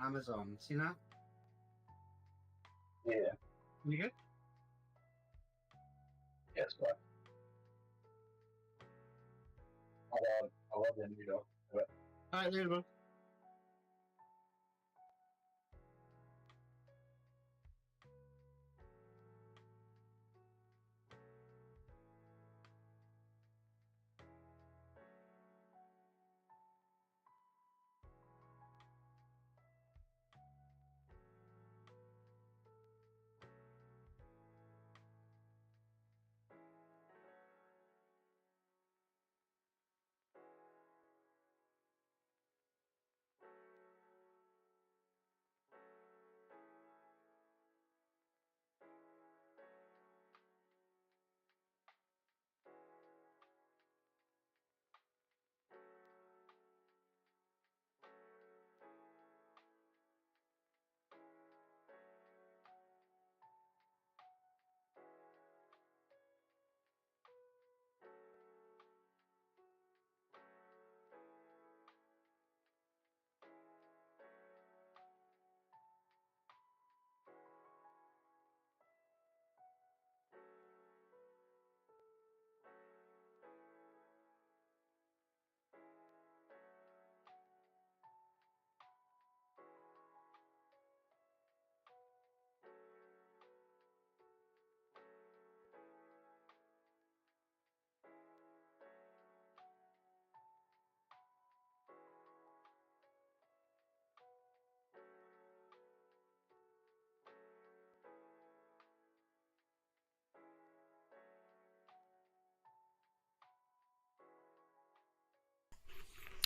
Amazon. See that? Yeah. You good? Yes, but I love the needle. But Alright, there you go.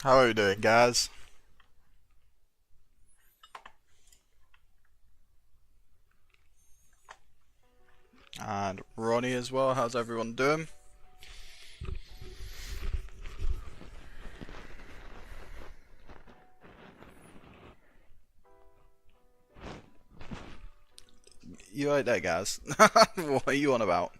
How are you doing, guys? And Ronnie as well. How's everyone doing? You right there, guys? What are you on about?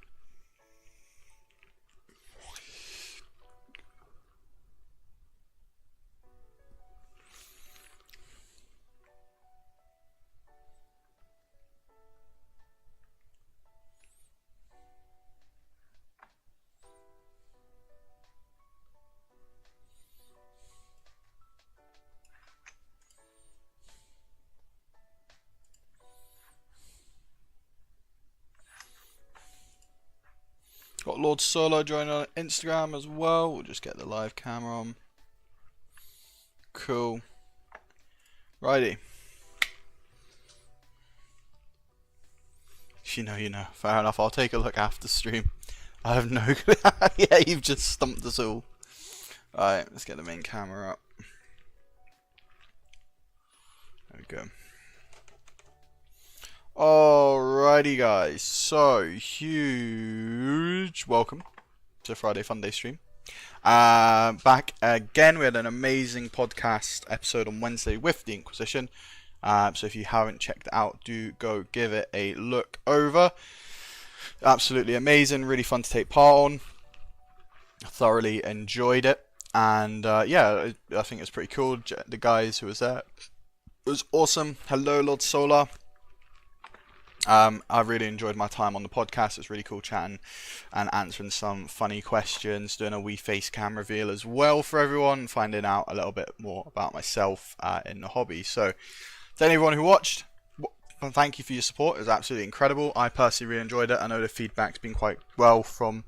Got Lord Solo joining on Instagram as well. We'll just get the live camera on. Cool. Righty. If you know, you know. Fair enough. I'll take a look after stream. I have no clue. Yeah, you've just stumped us all. Alright, let's get the main camera up. There we go. Alrighty, guys. So, huge welcome to Friday Fun Day stream. Back again. We had an amazing podcast episode on Wednesday with the Inquisition. So if you haven't checked it out, do go give it a look over. Absolutely amazing, really fun to take part on. Thoroughly enjoyed it, and yeah, I think it's pretty cool. The guys who was there, it was awesome. Hello, Lord Solar. I really enjoyed my time on the podcast. It was really cool chatting and answering some funny questions, doing a wee face cam reveal as well for everyone, finding out a little bit more about myself in the hobby. So, to anyone who watched, thank you for your support. It was absolutely incredible. I personally really enjoyed it. I know the feedback's been quite well from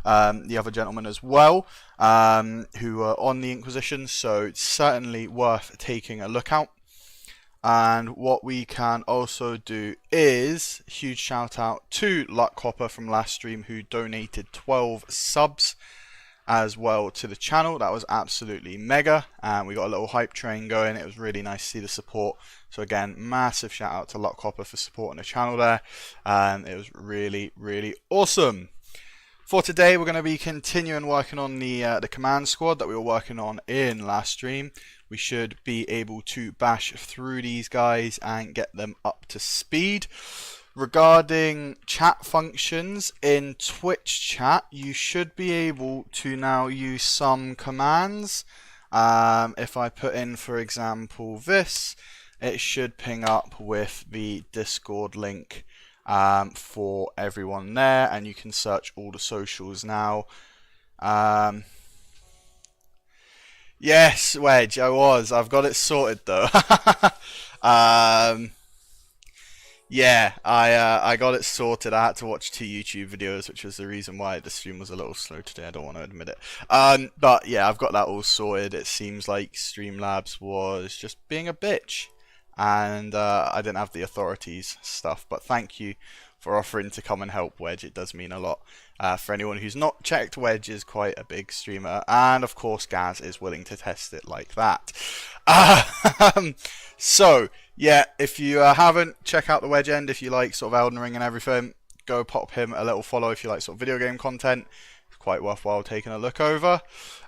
the other gentlemen as well, who are on the Inquisition, so it's certainly worth taking a look out. And what we can also do is huge shout out to Luck Hopper from last stream, who donated 12 subs as well to the channel. That was absolutely mega, and we got a little hype train going. It was really nice to see the support. So again, massive shout out to Luck Hopper for supporting the channel there, and it was really awesome. For today, we're going to be continuing working on the command squad that we were working on in last stream. We should be able to bash through these guys and get them up to speed. Regarding chat functions in Twitch chat, you should be able to now use some commands. If I put in, for example, this, it should ping up with the Discord link for everyone there, and you can search all the socials now. Yes, Wedge, I've got it sorted though. Yeah, I got it sorted. I had to watch 2 YouTube videos, which was the reason why the stream was a little slow today. I don't want to admit it. But yeah, I've got that all sorted. It seems like Streamlabs was just being a bitch, and I didn't have the authorities stuff. But thank you for offering to come and help, Wedge. It does mean a lot. For anyone who's not checked, Wedge is quite a big streamer, and of course Gaz is willing to test it like that. So yeah, if you haven't, check out the Wedge End if you like sort of Elden Ring and everything. Go pop him a little follow if you like sort of video game content. It's quite worthwhile taking a look over.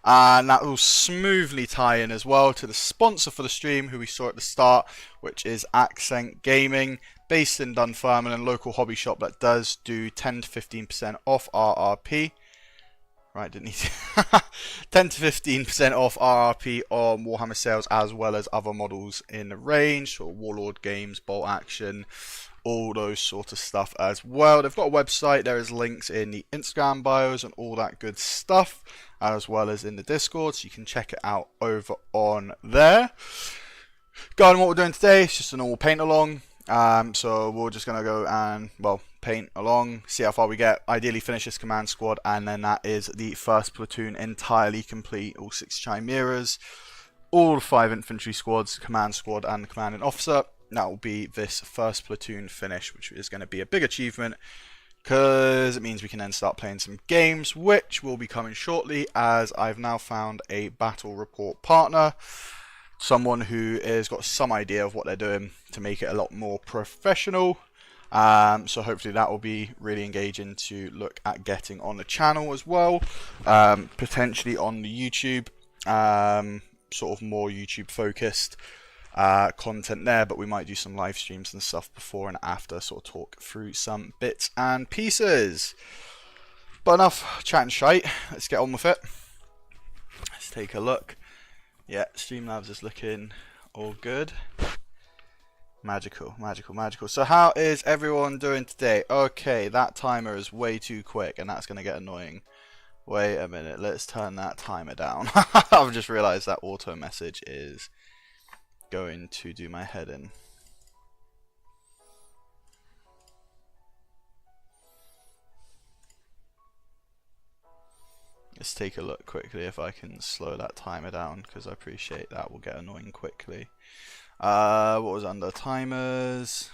And that will smoothly tie in as well to the sponsor for the stream, who we saw at the start, which is Accent Gaming, based in Dunfermline, local hobby shop that does do 10 to 15% off RRP. Right, didn't need to. 10 to 15% off RRP on Warhammer sales, as well as other models in the range, so Warlord games, Bolt Action, all those sort of stuff as well. They've got a website. There is links in the Instagram bios and all that good stuff, as well as in the Discord, so you can check it out over on there. Guys, what we're doing today is just a normal paint along. So we're just gonna go and, well, paint along, see how far we get, ideally finish this command squad, and then that is the first platoon entirely complete, all 6 chimeras, all 5 infantry squads, command squad and the commanding officer. That will be this first platoon finish, which is going to be a big achievement, because it means we can then start playing some games, which will be coming shortly, as I've now found a battle report partner, someone who has got some idea of what they're doing to make it a lot more professional. So hopefully that will be really engaging to look at getting on the channel as well, potentially on the YouTube, sort of more YouTube focused content there, but we might do some live streams and stuff before and after, sort of talk through some bits and pieces. But enough chatting shite, let's get on with it. Let's take a look. Yeah, Streamlabs is looking all good. Magical, magical, magical. So how is everyone doing today? Okay, that timer is way too quick, and that's going to get annoying. Wait a minute, let's turn that timer down. I've just realised that auto message is going to do my head in. Let's take a look quickly if I can slow that timer down, because I appreciate that will get annoying quickly. What was under timers?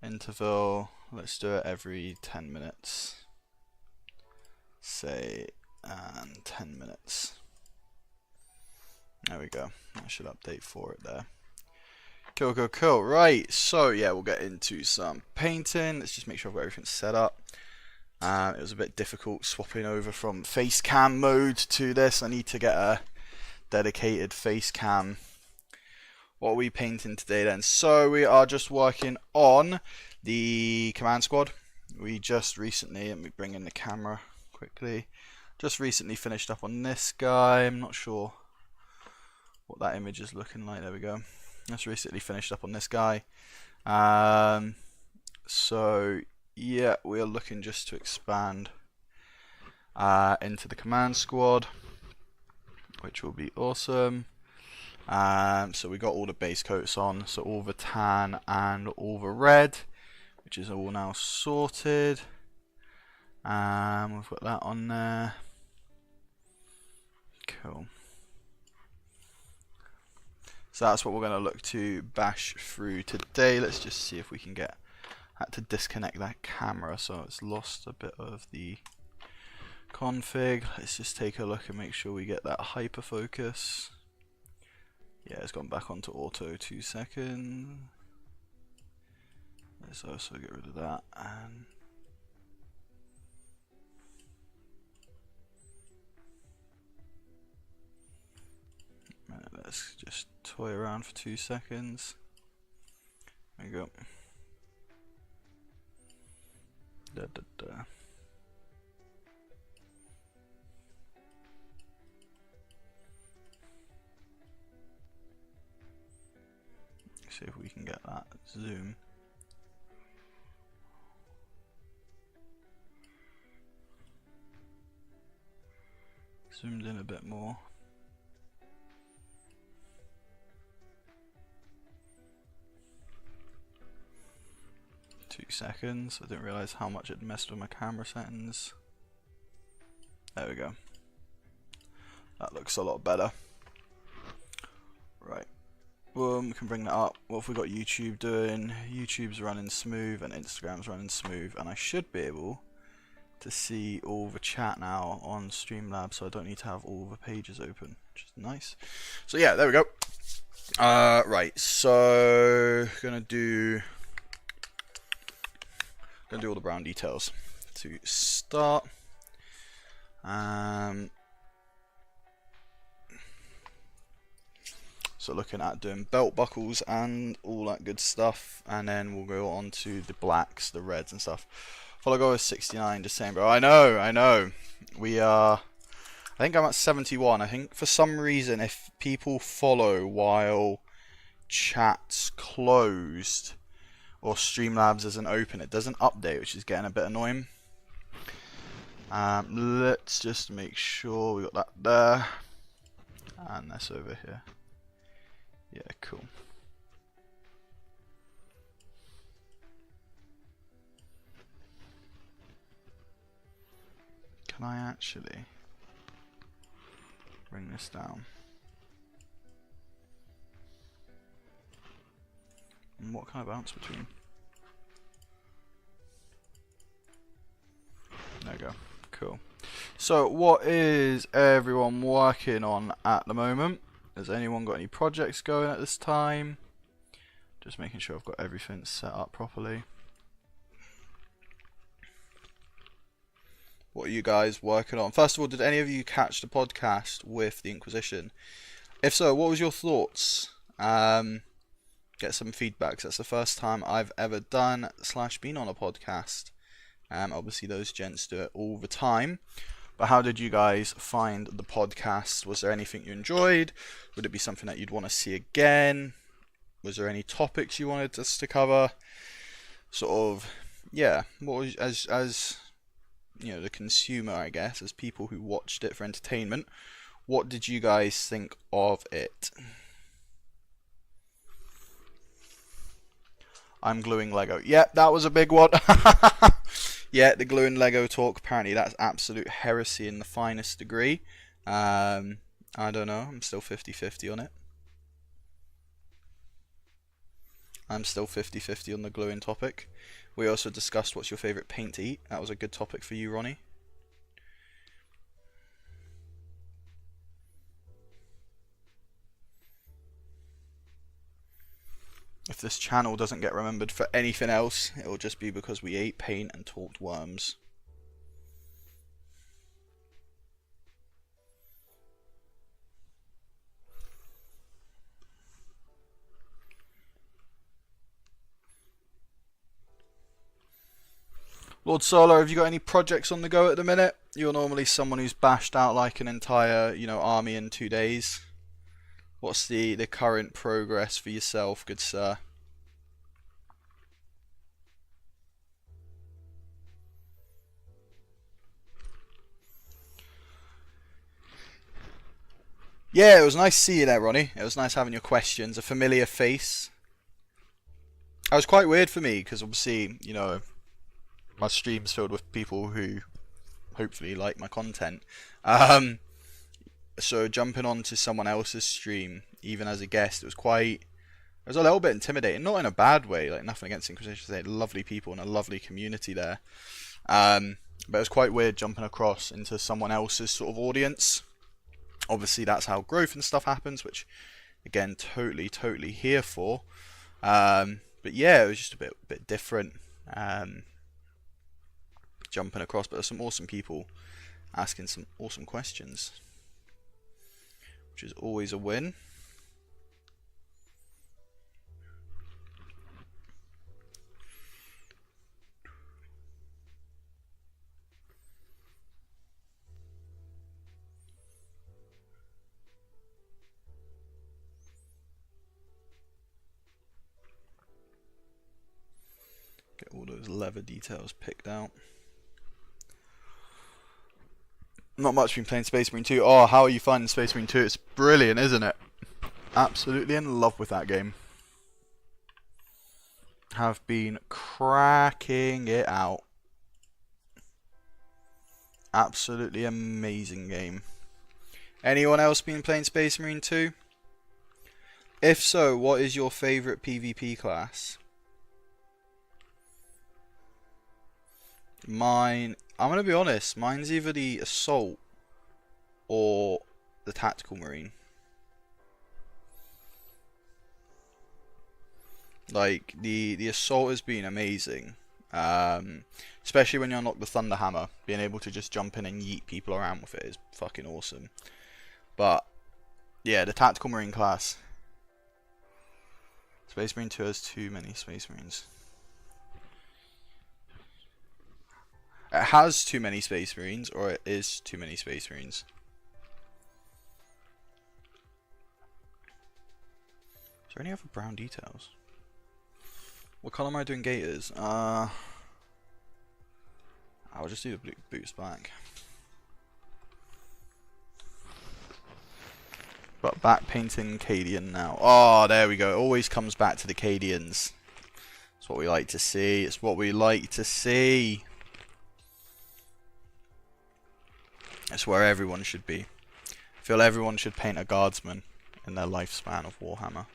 Interval. Let's do it every 10 minutes. Say, and 10 minutes. There we go. I should update for it there. Cool, cool, cool. Right, so yeah, we'll get into some painting. Let's just make sure I've got everything set up. It was a bit difficult swapping over from face cam mode to this. I need to get a dedicated face cam. What are we painting today then? So we are just working on the command squad. We just recently, let me bring in the camera quickly, just recently finished up on this guy. I'm not sure what that image is looking like. There we go. Just recently finished up on this guy. So yeah, we are looking just to expand into the command squad, which will be awesome. So we got all the base coats on, so all the tan and all the red, which is all now sorted. We've got that on there. Cool. So that's what we're going to look to bash through today. Let's just see if we can get... had to disconnect that camera, so it's lost a bit of the config. Let's just take a look and make sure we get that hyper focus. Yeah, it's gone back onto auto. 2 seconds. Let's also get rid of that. And let's just toy around for 2 seconds. There we go. Da, da, da. See if we can get that zoom. Zoomed in a bit more. Two seconds. I didn't realize how much it messed with my camera settings. There we go. That looks a lot better. Right. Boom, we can bring that up. What have we got YouTube doing? YouTube's running smooth and Instagram's running smooth, and I should be able to see all the chat now on Streamlabs, so I don't need to have all the pages open, which is nice. So yeah, there we go. Right, so gonna do all the brown details to start. So looking at doing belt buckles and all that good stuff, and then we'll go on to the blacks, the reds and stuff. Follow goal is 69 December. Oh, I know. We are, I think I'm at 71. I think for some reason, if people follow while chat's closed or Streamlabs isn't open, it doesn't update, which is getting a bit annoying. Let's just make sure we got that there, and this over here. Yeah, cool. Can I actually bring this down? And what can I bounce between? There we go. Cool. So what is everyone working on at the moment? Has anyone got any projects going at this time? Just making sure I've got everything set up properly. What are you guys working on? First of all, did any of you catch the podcast with the Inquisition? If so, what was your thoughts? Get some feedback. That's the first time I've ever done / been on a podcast. Obviously those gents do it all the time. But how did you guys find the podcast? Was there anything you enjoyed? Would it be something that you'd want to see again? Was there any topics you wanted us to cover? Sort of, yeah. What was, as you know, the consumer, I guess, as people who watched it for entertainment, what did you guys think of it? I'm gluing Lego. Yep, that was a big one. Yeah, the gluing Lego talk, apparently that's absolute heresy in the finest degree. I don't know, I'm still 50-50 on it. I'm still 50-50 on the gluing topic. We also discussed what's your favourite paint to eat. That was a good topic for you, Ronnie. If this channel doesn't get remembered for anything else, it will just be because we ate paint and talked worms. Lord Solar, have you got any projects on the go at the minute? You're normally someone who's bashed out like an entire, army in 2 days. What's the current progress for yourself, good sir? Yeah, it was nice to see you there, Ronnie. It was nice having your questions. A familiar face. It was quite weird for me, because obviously, my stream's filled with people who hopefully like my content. So jumping onto someone else's stream, even as a guest, it was a little bit intimidating. Not in a bad way, like nothing against Inquisition. They had lovely people and a lovely community there. But it was quite weird jumping across into someone else's sort of audience. Obviously, that's how growth and stuff happens, which, again, totally here for. But yeah, it was just a bit different. Jumping across, but there's some awesome people asking some awesome questions, which is always a win. Get all those leather details picked out. Not much been playing Space Marine 2. Oh, how are you finding Space Marine 2? It's brilliant, isn't it? Absolutely in love with that game. Have been cracking it out. Absolutely amazing game. Anyone else been playing Space Marine 2? If so, what is your favourite PvP class? Mine, I'm going to be honest, mine's either the Assault or the Tactical Marine. Like, the Assault has been amazing. Especially when you unlock the Thunder Hammer. Being able to just jump in and yeet people around with it is fucking awesome. But, yeah, the Tactical Marine class. Space Marine 2 has too many Space Marines. It has too many Space Marines, or it is too many Space Marines. Is there any other brown details? What colour am I doing gaiters? I'll just do the blue boots back. But back painting Cadian now. Oh, there we go. It always comes back to the Cadians. It's what we like to see. It's what we like to see. It's where everyone should be. I feel everyone should paint a guardsman in their lifespan of Warhammer.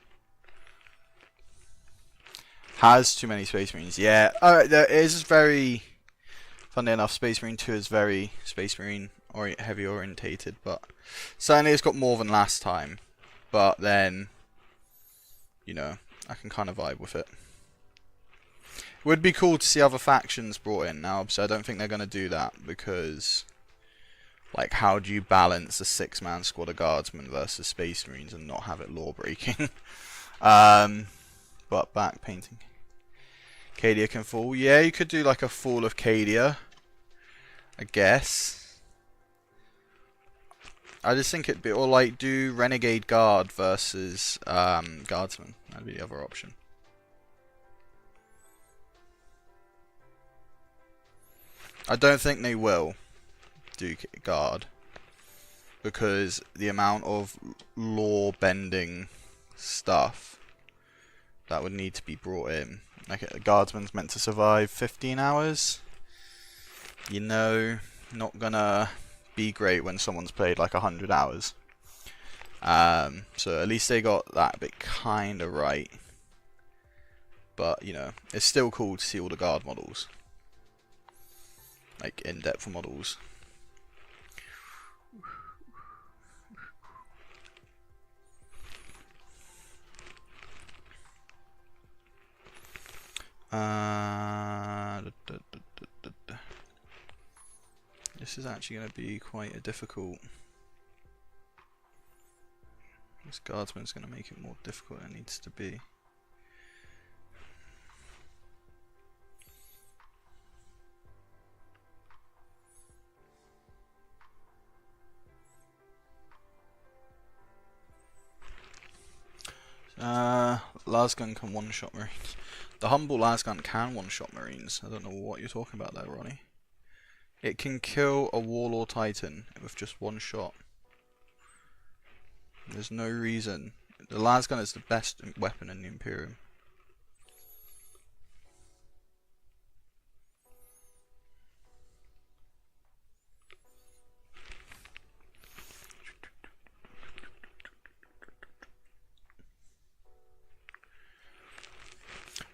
Has too many Space Marines. Yeah, there is very... Funnily enough, Space Marine 2 is very Space Marine heavy orientated, but certainly it's got more than last time. But then, you know, I can kind of vibe with it. Would be cool to see other factions brought in now, so I don't think they're going to do that because... Like, how do you balance a 6-man squad of guardsmen versus Space Marines and not have it law-breaking? But back painting. Cadia can fall. Yeah, you could do like a fall of Cadia, I guess. I just think it'd be, or like do Renegade Guard versus Guardsman. That'd be the other option. I don't think they will do Guard because the amount of law bending stuff that would need to be brought in. Like a guardsman's meant to survive 15 hours. You know, not gonna be great when someone's played like 100 hours. So at least they got that bit kinda right. But, you know, it's still cool to see all the guard models. Like in-depth models. This is actually going to be quite a difficult. This guardsman's going to make it more difficult than it needs to be. Lasgun can one-shot Marines. The humble Lasgun can one-shot Marines. I don't know what you're talking about there, Ronnie. It can kill a Warlord Titan with just one shot. There's no reason. The Lasgun is the best weapon in the Imperium.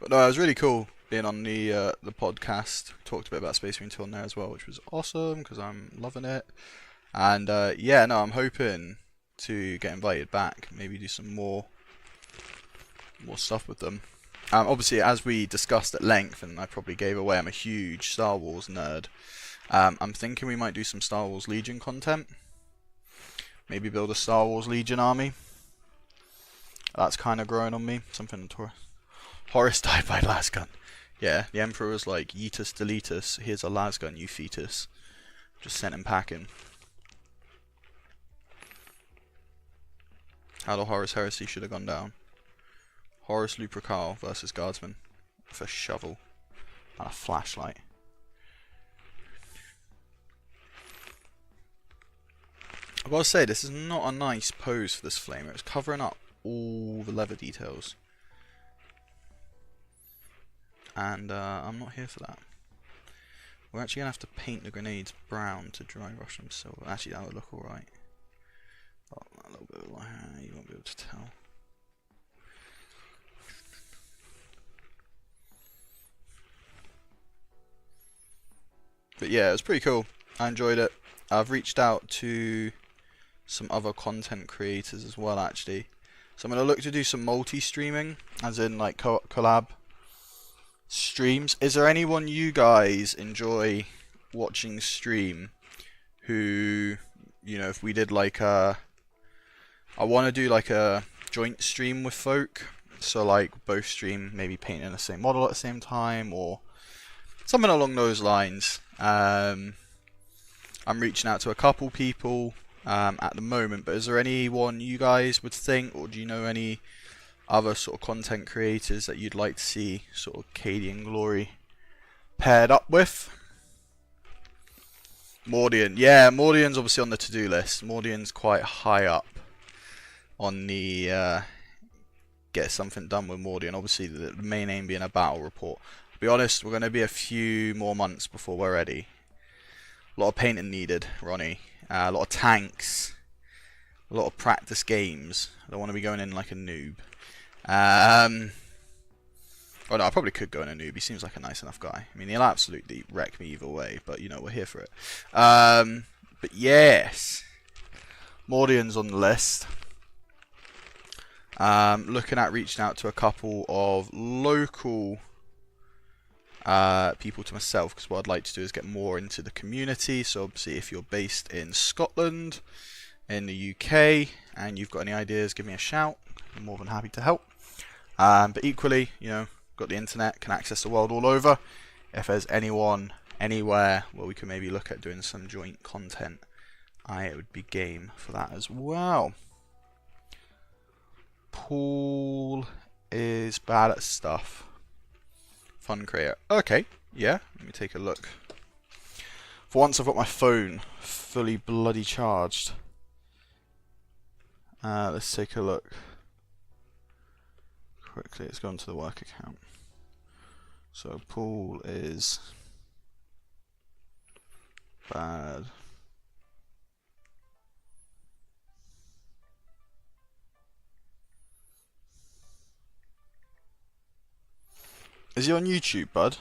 But no, it was really cool being on the podcast. Talked a bit about Space Marine 2 on there as well, which was awesome because I'm loving it. And yeah, no, I'm hoping to get invited back, maybe do some more stuff with them. Obviously, as we discussed at length, and I probably gave away, I'm a huge Star Wars nerd. I'm thinking we might do some Star Wars Legion content. Maybe build a Star Wars Legion army. That's kind of growing on me. Something to Horus died by Lasgun. Yeah, the Emperor was like, Yeetus deletus, here's a Lasgun, you fetus. Just sent him packing. How the Horus Heresy should have gone down. Horus Lupercal versus Guardsman with a shovel. and a flashlight. I've got to say, this is not a nice pose for this flamer. It's covering up all the leather details. And I'm not here for that. We're actually going to have to paint the grenades brown to dry rush them silver. Actually, that would look alright. Oh, a little bit of light, you won't be able to tell. But yeah, it was pretty cool. I enjoyed it. I've reached out to some other content creators as well, actually. So I'm going to look to do some multi-streaming, as in like collab streams. Is there anyone you guys enjoy watching stream who, you know, if we did like a, I want to do like a joint stream with folk, so like both stream maybe painting the same model at the same time or something along those lines. I'm reaching out to a couple people at the moment, but is there anyone you guys would think, or do you know any other sort of content creators that you'd like to see sort of Cadian Glory paired up with? Mordian, yeah, Mordian's obviously on the to-do list. Mordian's quite high up on the get something done with Mordian. Obviously the main aim being a battle report. To be honest, we're going to be a few more months before we're ready. A lot of painting needed, Ronnie. A lot of tanks. A lot of practice games. I don't want to be going in like a noob. Oh no, I probably could go in a noob. He seems like a nice enough guy. I mean, he'll absolutely wreck me either way, but you know, we're here for it. But yes, Mordian's on the list. Looking at reaching out to a couple of local people to myself, because what I'd like to do is get more into the community. So obviously, if you're based in Scotland, in the UK, and you've got any ideas, give me a shout. I'm more than happy to help. But equally, you know, got the internet, can access the world all over. If there's anyone, anywhere, where we can maybe look at doing some joint content, I would be game for that as well. Paul is bad at stuff. Fun creator. Okay, yeah, let me take a look. For once I've got my phone fully bloody charged. Let's take a look. Quickly, let's go into the work account. So Paul is bad. Is he on YouTube, bud?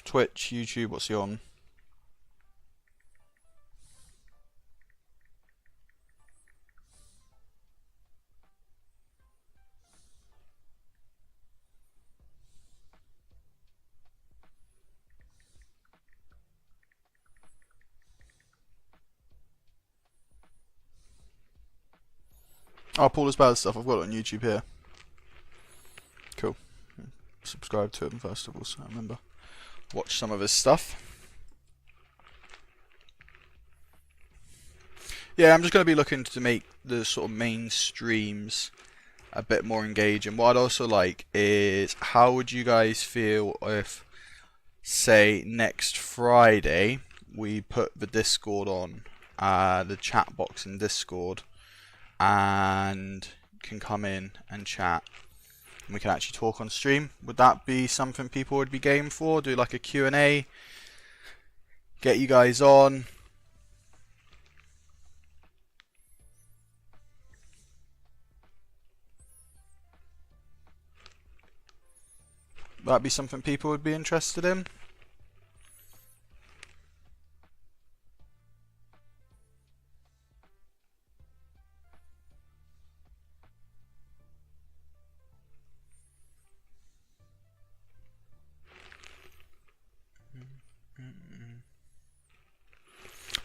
Twitch, YouTube, what's he on? Oh, Paul is bad stuff. I've got it on YouTube here. Cool. Subscribe to him first of all, so I remember. Watch some of his stuff. Yeah, I'm just going to be looking to make the sort of main streams a bit more engaging. What I'd also like is, how would you guys feel if, say, next Friday we put the Discord on, the chat box in Discord, and can come in and chat, and we can actually talk on stream? Would that be something people would be game for? Do like a Q&A, get you guys on. That'd be something people would be interested in.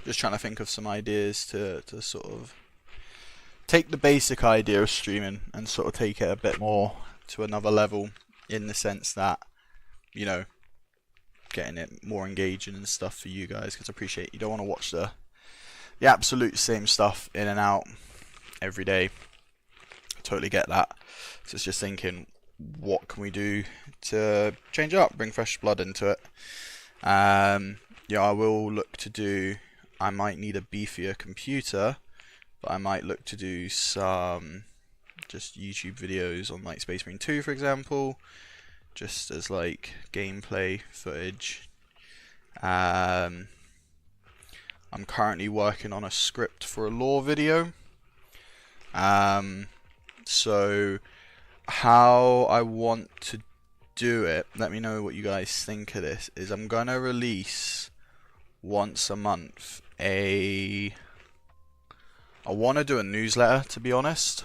Just trying to think of some ideas to sort of take the basic idea of streaming and sort of take it a bit more to another level, in the sense that, you know, getting it more engaging and stuff for you guys, because I appreciate you don't want to watch the absolute same stuff in and out every day. I totally get that. So it's just thinking, what can we do to change it up, bring fresh blood into it. Yeah, I will look to do. I might need a beefier computer, but I might look to do some just YouTube videos on like Space Marine 2, for example, just as like gameplay footage. I'm currently working on a script for a lore video. So how I want to do it, let me know what you guys think of this, is I'm gonna release once a month I want to do a newsletter, to be honest,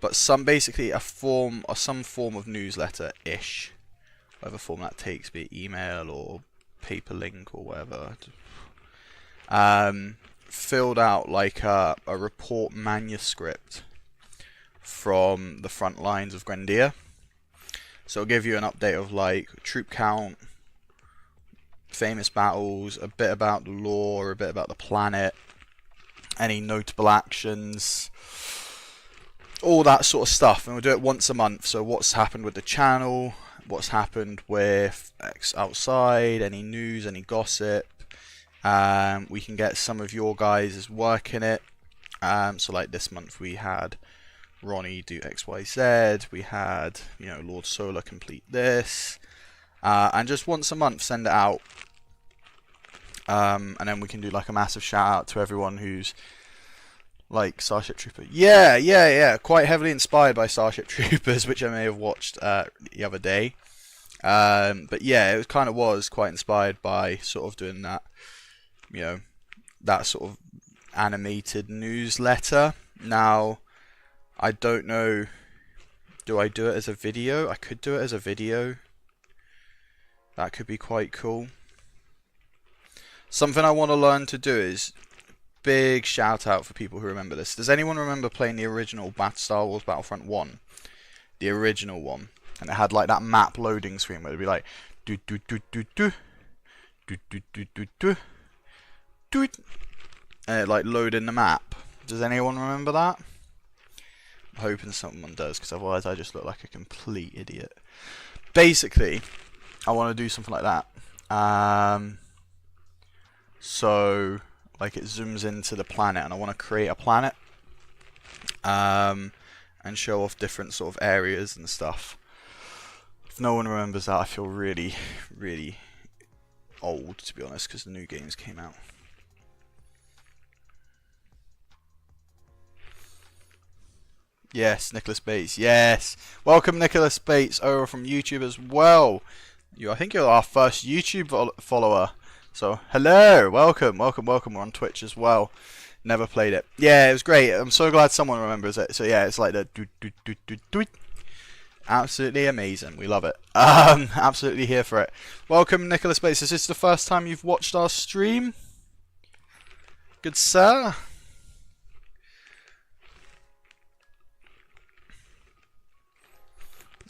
but basically some form of newsletter-ish, whatever form that takes, be it email or paper link or whatever. Filled out like a report manuscript from the front lines of Grendia. So it'll give you an update of like troop count, famous battles, a bit about the lore, a bit about the planet, any notable actions, all that sort of stuff. And we'll do it once a month. So what's happened with the channel, what's happened with X outside, any news, any gossip. We can get some of your guys' work in it. So like this month we had Ronnie do XYZ, we had, you know, Lord Solar complete this, and just once a month send it out, and then we can do like a massive shout out to everyone who's like Starship Trooper. Yeah, quite heavily inspired by Starship Troopers, which I may have watched the other day. But yeah, it was quite inspired by sort of doing that, you know, that sort of animated newsletter. Now, I don't know, do I do it as a video? I could do it as a video. That could be quite cool. Something I want to learn to do is, big shout out for people who remember this. Does anyone remember playing the original Star Wars Battlefront 1? The original one. And it had like that map loading screen where it'd be like do do do do do do do do do do do it, and it like load in the map. Does anyone remember that? I'm hoping someone does, because otherwise I just look like a complete idiot. Basically, I want to do something like that. So like it zooms into the planet, and I want to create a planet, and show off different sort of areas and stuff. If no one remembers that, I feel really, really old, to be honest, because the new games came out. Yes, Nicholas Bates. Yes, welcome Nicholas Bates over from YouTube as well. I think you're our first YouTube follower. So hello, welcome. We're on Twitch as well. Never played it. Yeah, it was great. I'm so glad someone remembers it. So yeah, it's like the do do do do do. Absolutely amazing. We love it. Absolutely here for it. Welcome Nicholas Bates. Is this the first time you've watched our stream? Good sir.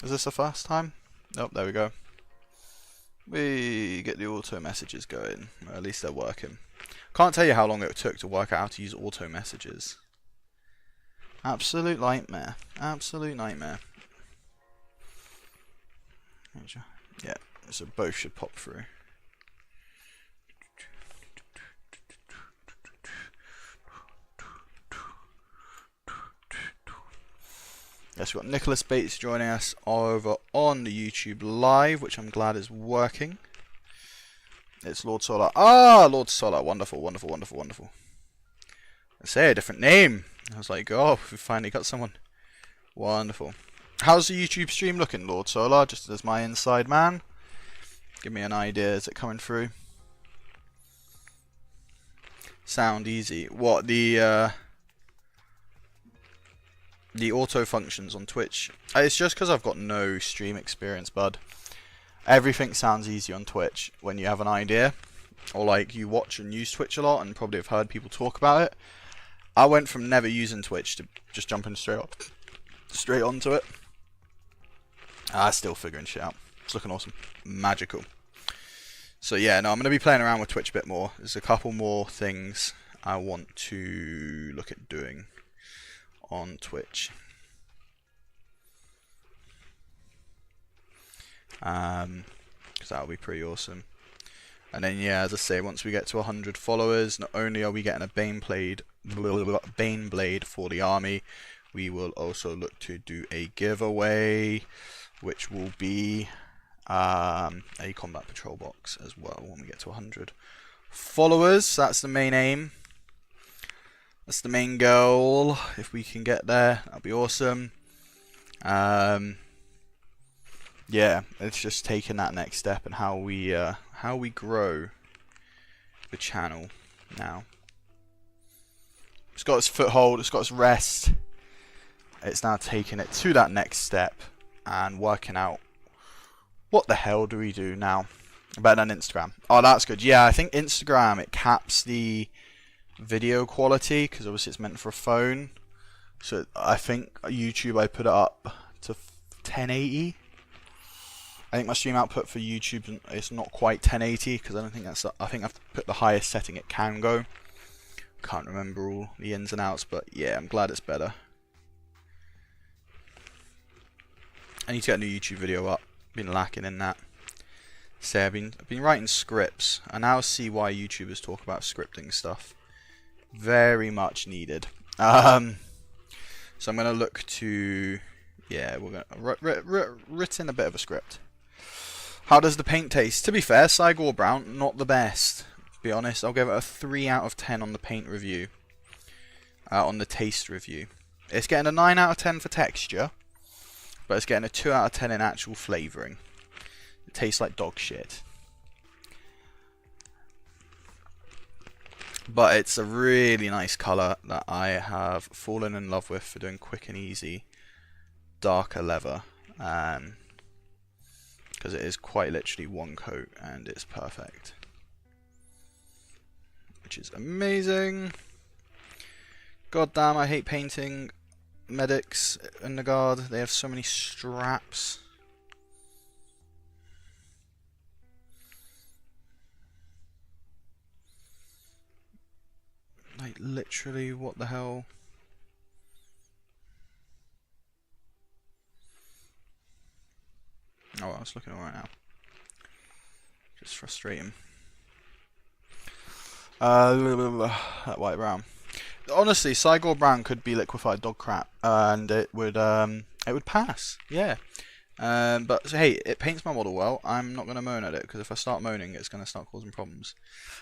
Is this the first time? Nope, there we go. We get the auto messages going, or at least they're working. Can't tell you how long it took to work out how to use auto messages. Absolute nightmare. Absolute nightmare. Yeah, so both should pop through. Yes, we've got Nicholas Bates joining us over on the YouTube Live, which I'm glad is working. It's Lord Solar. Ah, Lord Solar. Wonderful, wonderful, wonderful, wonderful. I say a different name. I was like, oh, we finally got someone. Wonderful. How's the YouTube stream looking, Lord Solar? Just as my inside man. Give me an idea. Is it coming through? Sound easy. What, the auto functions on Twitch? It's just because I've got no stream experience, bud. Everything sounds easy on Twitch when you have an idea, or like you watch and use Twitch a lot and probably have heard people talk about it. I went from never using Twitch to just jumping straight onto it. Still figuring shit out. It's looking awesome. Magical. So yeah, no, I'm going to be playing around with Twitch a bit more. There's a couple more things I want to look at doing on Twitch. because that would be pretty awesome. And then yeah, as I say, once we get to 100 followers, not only are we getting a Bane blade for the army, we will also look to do a giveaway, which will be a combat patrol box as well when we get to 100 followers. That's the main aim. That's the main goal. If we can get there, that'll be awesome. Yeah, it's just taking that next step and how we grow the channel now. It's got its foothold, it's got its rest. It's now taking it to that next step and working out what the hell do we do now. Better than Instagram. Oh, that's good. Yeah, I think Instagram, it caps the video quality because obviously it's meant for a phone. So I think YouTube, I put it up to 1080. I think my stream output for YouTube is not quite 1080 because I don't think that's. I think I've put the highest setting it can go. Can't remember all the ins and outs, but yeah, I'm glad it's better. I need to get a new YouTube video up. Been lacking in that. So I've been writing scripts. I now see why YouTubers talk about scripting stuff. Very much needed. So I'm gonna look to. Yeah, we're gonna written a bit of a script. How does the paint taste? To be fair, Cygor Brown, not the best. To be honest, I'll give it a 3 out of 10 on the paint review. On the taste review. It's getting a 9 out of 10 for texture. But it's getting a 2 out of 10 in actual flavouring. It tastes like dog shit. But it's a really nice colour that I have fallen in love with for doing quick and easy darker leather. Because it is quite literally one coat and it's perfect. Which is amazing. God damn, I hate painting medics in the guard. They have so many straps. Like literally, what the hell? Oh, well, it's looking alright now. Just frustrating. That white brown. Honestly, Cygor Brown could be liquefied dog crap, and it would pass. Yeah. But hey, it paints my model well. I'm not gonna moan at it because if I start moaning, it's gonna start causing problems.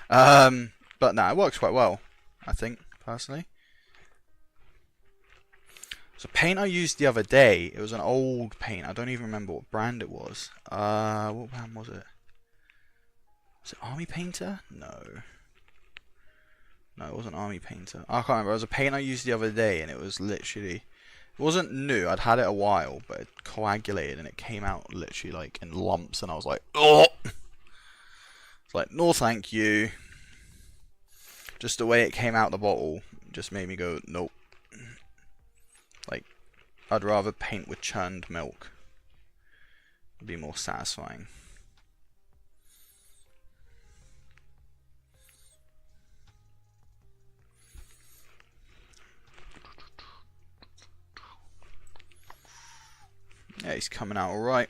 But nah, it works quite well. I think personally. So paint I used the other day, it was an old paint. I don't even remember what brand it was. What brand was it? Was it Army Painter? No. No, it wasn't Army Painter. I can't remember. It was a paint I used the other day, and it was literally... It wasn't new. I'd had it a while, but it coagulated, and it came out literally like in lumps, and I was like, oh! It's like, no thank you. Just the way it came out the bottle just made me go, nope. Like, I'd rather paint with churned milk. It'd be more satisfying. Yeah, he's coming out alright.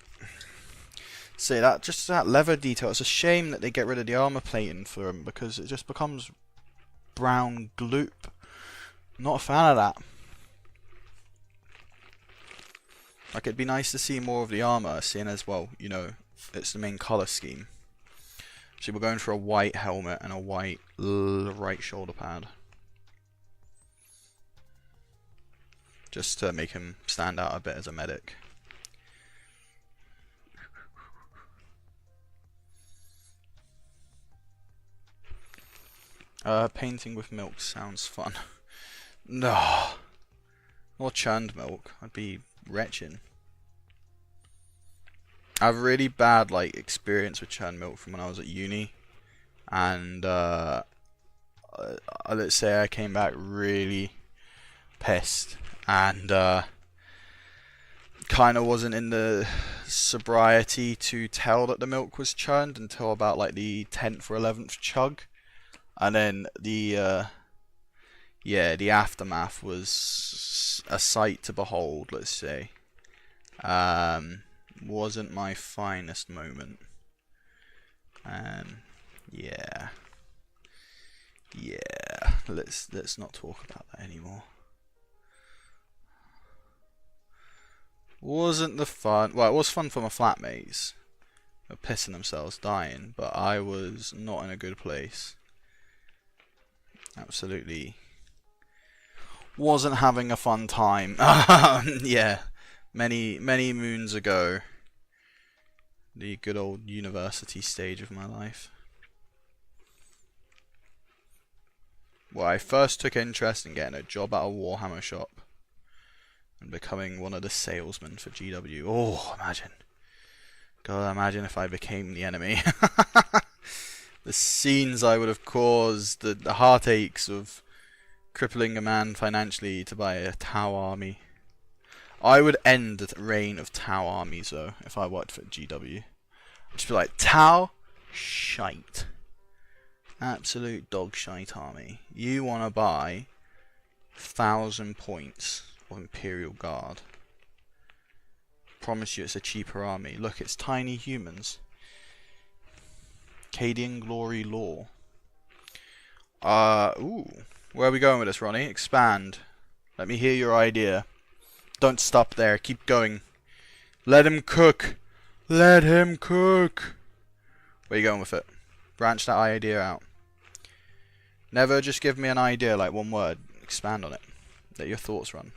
See, that just that leather detail, it's a shame that they get rid of the armor plating for him because it just becomes brown gloop. Not a fan of that. Like, it'd be nice to see more of the armor, seeing as, well, you know, it's the main colour scheme. So we're going for a white helmet and a white right shoulder pad. Just to make him stand out a bit as a medic. Painting with milk sounds fun. No. Or churned milk. I'd be retching. I have a really bad experience with churned milk from when I was at uni, and let's say I came back really pissed, and kind of wasn't in the sobriety to tell that the milk was churned until about the 10th or 11th chug, and then the aftermath was a sight to behold, let's say. wasn't my finest moment. Yeah. Let's not talk about that anymore. Wasn't the fun. Well, it was fun for my flatmates. They were pissing themselves, dying, but I was not in a good place. Absolutely wasn't having a fun time. Yeah, many moons ago. The good old university stage of my life. Well, I first took interest in getting a job at a Warhammer shop and becoming one of the salesmen for GW. Oh, imagine. God, imagine if I became the enemy. The scenes I would have caused, the heartaches of crippling a man financially to buy a Tau army. I would end the reign of Tau armies, though, if I worked for GW. I'd just be like, Tau? Shite. Absolute dog shite army. You want to buy 1,000 points of Imperial Guard. Promise you it's a cheaper army. Look, it's tiny humans. Cadian Glory Law. Ooh. Where are we going with this, Ronnie? Expand. Let me hear your idea. Don't stop there. Keep going. Let him cook. Let him cook. Where are you going with it? Branch that idea out. Never just give me an idea, like one word. Expand on it. Let your thoughts run.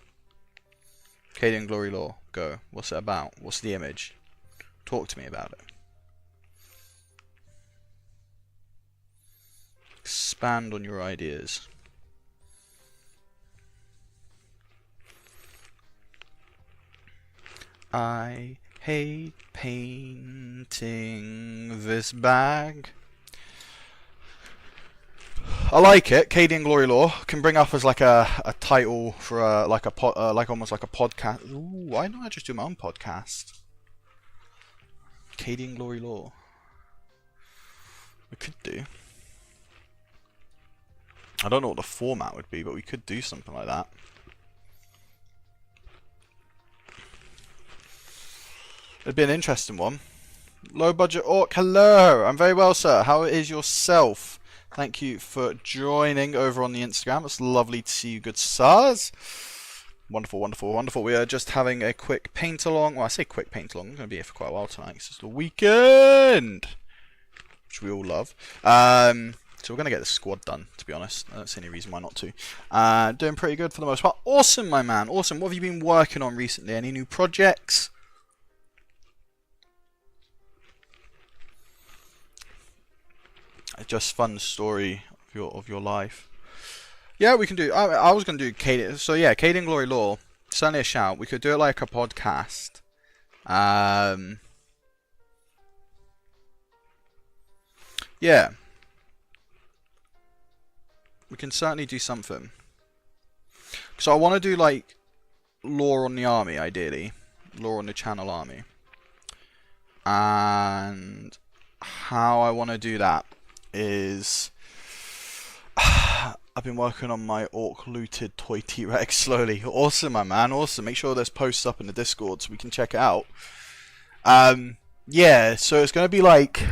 Cadian Glory Law. Go. What's it about? What's the image? Talk to me about it. Expand on your ideas. I hate painting this bag. I like it. Cadian Glory Law can bring up as like a title for like almost like a podcast. Ooh, why don't I just do my own podcast? Cadian Glory Law. We could do. I don't know what the format would be, but we could do something like that. It'd be an interesting one. Low budget orc. Hello, I'm very well, sir. How is yourself? Thank you for joining over on the Instagram. It's lovely to see you, good sirs. Wonderful, wonderful, wonderful. We are just having a quick paint along. Well, I say quick paint along. I'm going to be here for quite a while tonight. It's just the weekend, which we all love. So we're going to get the squad done, to be honest. I don't see any reason why not to. Doing pretty good for the most part. Awesome, my man. Awesome. What have you been working on recently? Any new projects? Just fun story of your life. Yeah, we can do. I was going to do Cadian. So yeah, Cadian Glory Law. Certainly a shout. We could do it like a podcast. Yeah. We can certainly do something. So I want to do like lore on the army, ideally. Lore on the channel army. And how I want to do that is I've been working on my orc looted toy T-Rex slowly. Awesome, my man, awesome. Make sure there's posts up in the Discord so we can check it out. Yeah, so it's going to be like,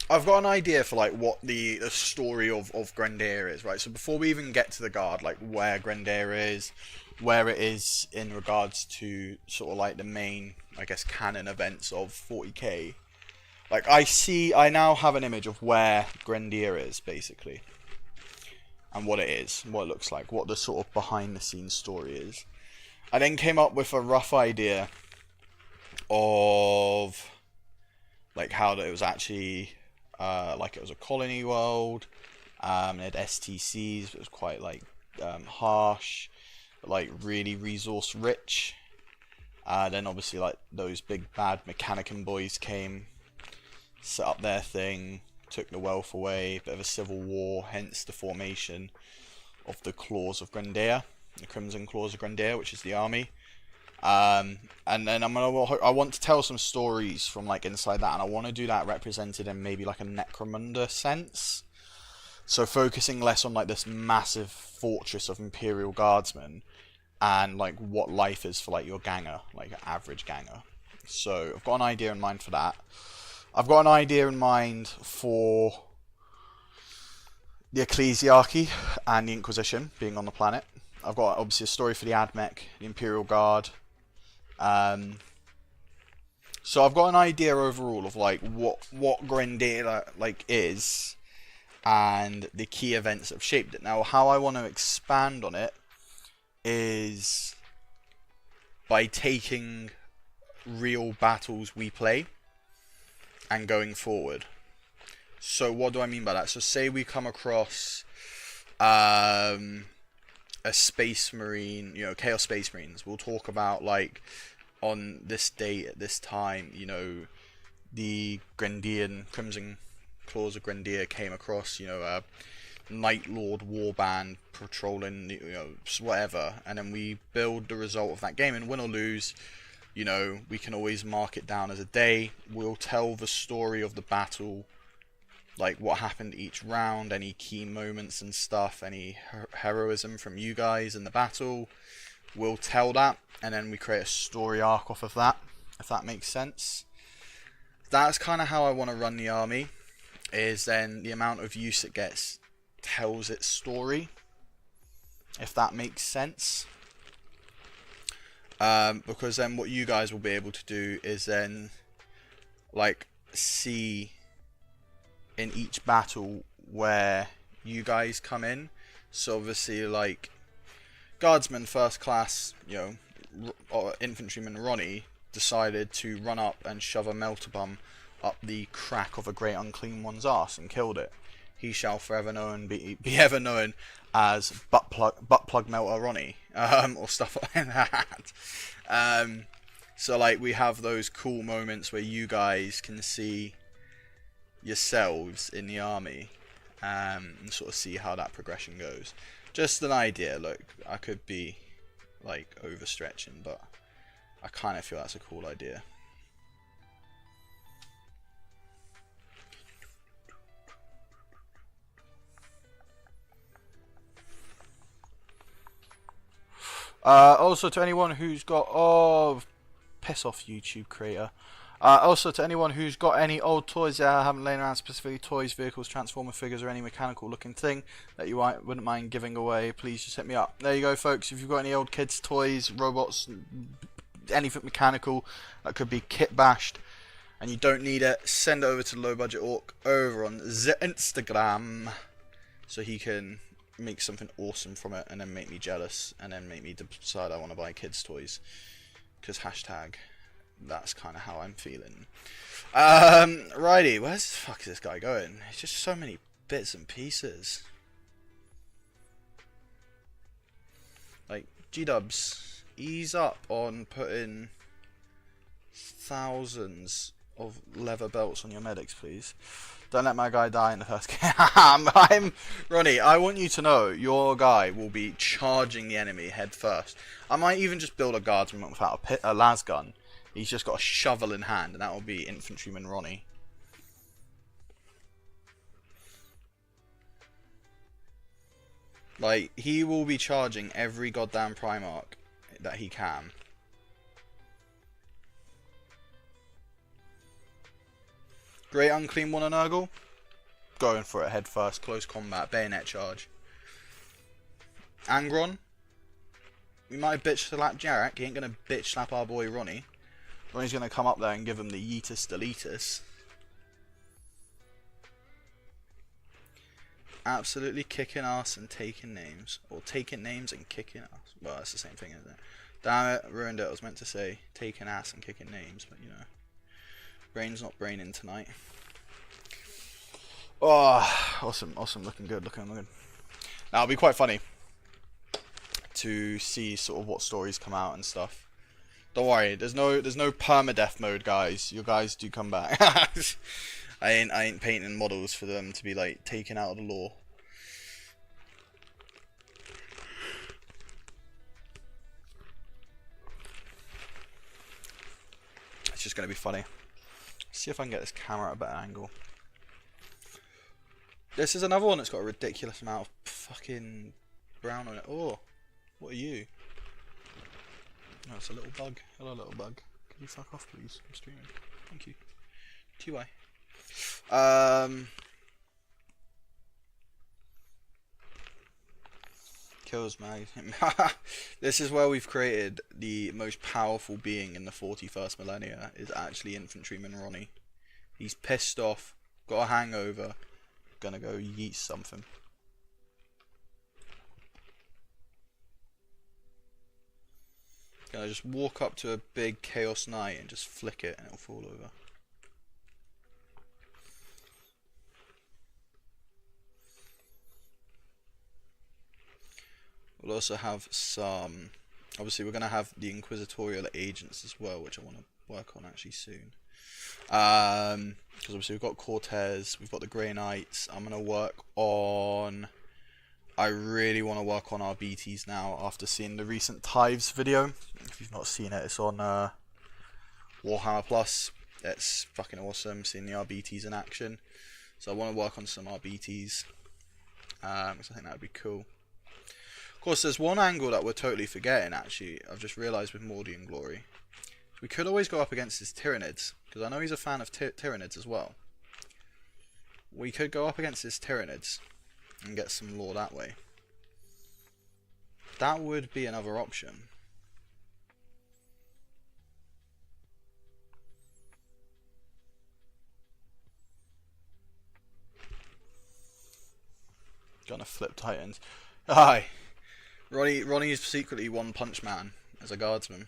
I've got an idea for like what the story of Grendir is, right? So before we even get to the guard, like where Grendir is, where it is in regards to sort of like the main, I guess, canon events of 40k. Like I now have an image of where Grendir is, basically. And what it is, what it looks like, what the sort of behind the scenes story is. I then came up with a rough idea of like how that it was actually like it was a colony world. It had STCs, but it was quite like harsh, but, like really resource rich. Then obviously like those big bad Mechanican boys came, set up their thing, took the wealth away, bit of a civil war, hence the formation of the Claws of Grendir, the Crimson Claws of Grendir, which is the army. And then I want to tell some stories from like inside that, and I want to do that represented in maybe like a Necromunda sense. So focusing less on like this massive fortress of Imperial Guardsmen, and like what life is for like your ganger, like an average ganger. So I've got an idea in mind for that. I've got an idea in mind for the Ecclesiarchy and the Inquisition being on the planet. I've got obviously a story for the Admech, the Imperial Guard. So I've got an idea overall of like what Grenadier like is, and the key events that have shaped it. Now, how I want to expand on it is by taking real battles we play and going forward. So what do I mean by that? So say we come across a Space Marine, you know, Chaos Space Marines. We'll talk about like on this date at this time, you know, the Grenadian Crimson Claws of Grenadier came across, you know, a Night Lord warband patrolling, you know, whatever, and then we build the result of that game, and win or lose, you know, we can always mark it down as a day. We'll tell the story of the battle, like what happened each round, any key moments and stuff, any heroism from you guys in the battle. We'll tell that, and then we create a story arc off of that, if that makes sense. That's kind of how I want to run the army, is then the amount of use it gets tells its story, if that makes sense. Because then what you guys will be able to do is then like see in each battle where you guys come in. So obviously like Guardsman first class, you know, infantryman Ronnie decided to run up and shove a melter bum up the crack of a great unclean one's arse and killed it. He shall forever known be ever known as butt plug melter Ronnie, or stuff like that. So like we have those cool moments where you guys can see yourselves in the army, and sort of see how that progression goes. Just an idea. Look, I could be like overstretching, but I kind of feel that's a cool idea. Also to anyone who's got piss off YouTube creator. Also to anyone who's got any old toys that I haven't laying around, specifically toys, vehicles, transformer figures, or any mechanical looking thing that you wouldn't mind giving away, please just hit me up. There you go, folks. If you've got any old kids toys, robots, anything mechanical that could be kit bashed and you don't need it, send it over to Low Budget Orc over on the Instagram so he can make something awesome from it and then make me jealous and then make me decide I want to buy kids toys, because hashtag that's kind of how I'm feeling. Righty, where's the fuck is this guy going? It's just so many bits and pieces. Like, G-dubs, ease up on putting thousands of leather belts on your medics, please. Don't let my guy die in the first game. Ronnie, I want you to know your guy will be charging the enemy head first. I might even just build a guardsman without a las gun. He's just got a shovel in hand, and that will be infantryman Ronnie. Like, he will be charging every goddamn Primarch that he can. Great Unclean one on Nurgle. Going for it head first, close combat, bayonet charge. Angron. We might bitch slap Jarek. He ain't gonna bitch slap our boy Ronnie. Ronnie's gonna come up there and give him the yeetus deletus. Absolutely kicking ass and taking names. Or taking names and kicking ass. Well, that's the same thing, isn't it? Damn it, ruined it. I was meant to say taking ass and kicking names, but you know. Brain's not braining tonight. Oh, awesome, awesome. Looking good, looking good. Now, it'll be quite funny to see sort of what stories come out and stuff. Don't worry, there's no permadeath mode, guys. Your guys do come back. I ain't painting models for them to be like taken out of the law. It's just gonna be funny. See if I can get this camera at a better angle. This is another one that's got a ridiculous amount of fucking brown on it. Oh, what are you? Oh, it's a little bug. Hello, little bug. Can you fuck off, please? I'm streaming. Thank you. TY. Kills mag. This is where we've created the most powerful being in the 41st millennia. Is actually Infantryman Ronnie. He's pissed off, got a hangover, gonna go yeet something. Gonna just walk up to a big Chaos Knight and just flick it and it'll fall over. We'll also have some, obviously we're going to have the Inquisitorial agents as well, which I want to work on actually soon. Because obviously we've got Cortez, we've got the Grey Knights. I'm going to work on, I really want to work on our BTs now after seeing the recent Tithes video. If you've not seen it, it's on Warhammer Plus. It's fucking awesome seeing the RBTs in action. So I want to work on some RBTs, because I think that would be cool. Of course, there's one angle that we're totally forgetting, actually. I've just realised with Mordian Glory. We could always go up against his Tyranids, because I know he's a fan of Tyranids as well. We could go up against his Tyranids and get some lore that way. That would be another option. Gonna flip Titans. Aye. Ronnie is secretly One Punch Man as a guardsman.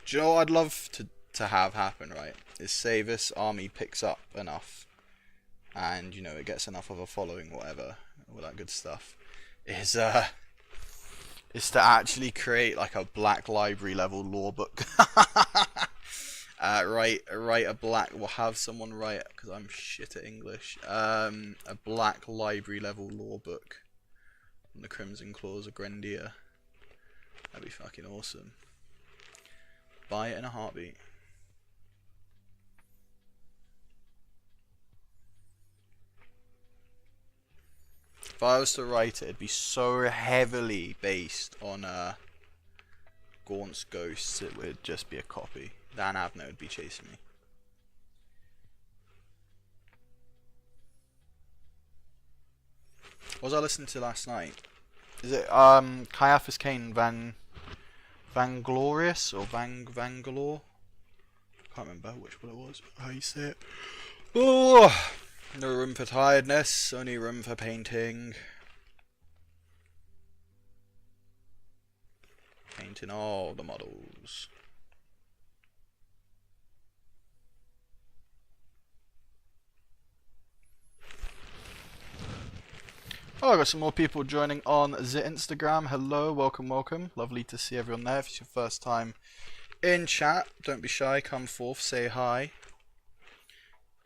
Do you know what I'd love to have happen, right? Is say this army picks up enough and, you know, it gets enough of a following, whatever, all that good stuff. Is to actually create like a Black Library level lore book. Write a black. We'll have someone write it because I'm shit at English. A Black Library level lore book on the Crimson Claws of Grenadier. That'd be fucking awesome. Buy it in a heartbeat. If I was to write it, it'd be so heavily based on Gaunt's Ghosts. It would just be a copy. Dan Abner would be chasing me. What was I listening to last night? Is it Caiaphas Cain Vanglorious or Vangalore? Can't remember which one it was. How you say it? Oh, no room for tiredness, only room for painting. Painting all the models. Oh, I got some more people joining on the Instagram. Hello, welcome, welcome. Lovely to see everyone there. If it's your first time in chat, don't be shy, come forth, say hi.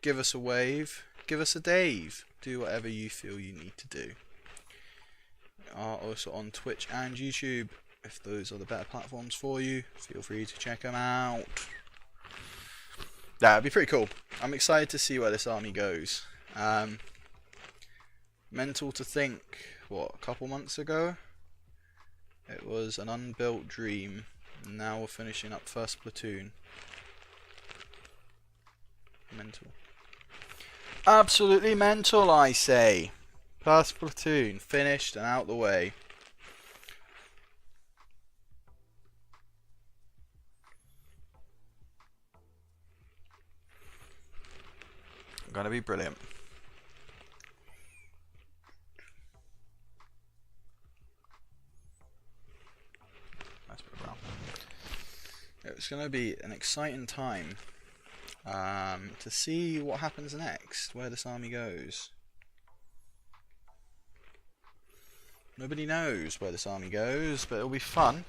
Give us a wave, give us a Dave. Do whatever you feel you need to do. We are also on Twitch and YouTube. If those are the better platforms for you, feel free to check them out. That'd be pretty cool. I'm excited to see where this army goes. Mental to think, what, a couple months ago? It was an unbuilt dream. And now we're finishing up first platoon. Mental. Absolutely mental, I say. First platoon, finished and out the way. Gonna be brilliant. It's going to be an exciting time to see what happens next, where this army goes. Nobody knows where this army goes, but it'll be fun.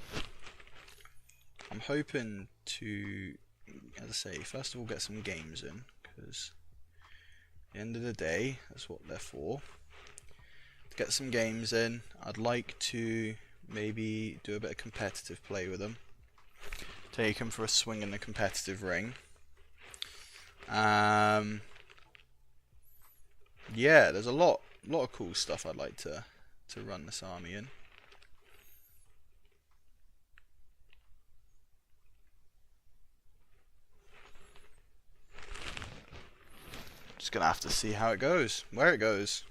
I'm hoping to, as I say, first of all get some games in, because at the end of the day, that's what they're for. To get some games in, I'd like to maybe do a bit of competitive play with them. Take them for a swing in the competitive ring. Yeah, there's a lot of cool stuff I'd like to run this army in. gonna have to see how it goes, where it goes,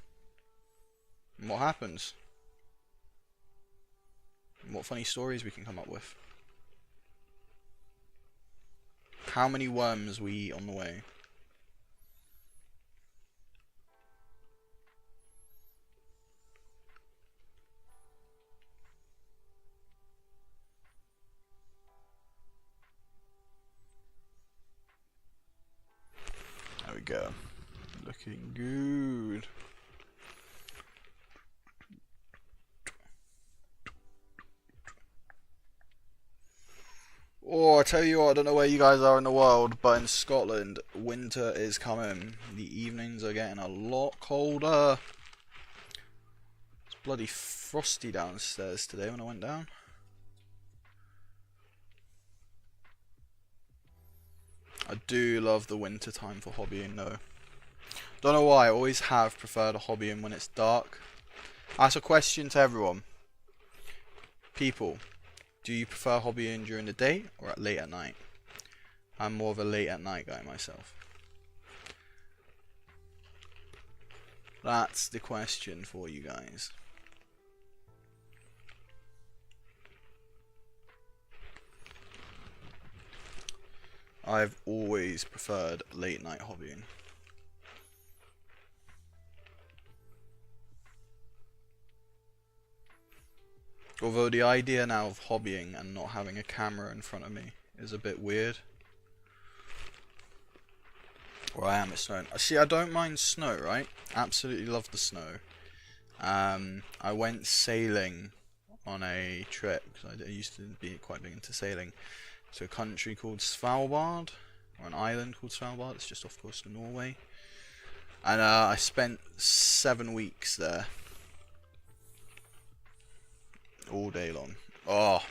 and what happens, and what funny stories we can come up with. How many worms we eat on the way. There we go. Looking good. Oh, I tell you what, I don't know where you guys are in the world, but in Scotland, winter is coming. The evenings are getting a lot colder. It's bloody frosty downstairs today when I went down. I do love the winter time for hobbying though. Don't know why, I always have preferred a hobbying when it's dark. That's a question to everyone. People, do you prefer hobbying during the day or late at night? I'm more of a late at night guy myself. That's the question for you guys. I've always preferred late night hobbying. Although the idea now of hobbying and not having a camera in front of me is a bit weird. Or I am at snow. See, I don't mind snow, right? Absolutely love the snow. I went sailing on a trip, because I used to be quite big into sailing, to a country called Svalbard, or an island called Svalbard. It's just off the coast of Norway. And I spent 7 weeks there. All day long. Oh,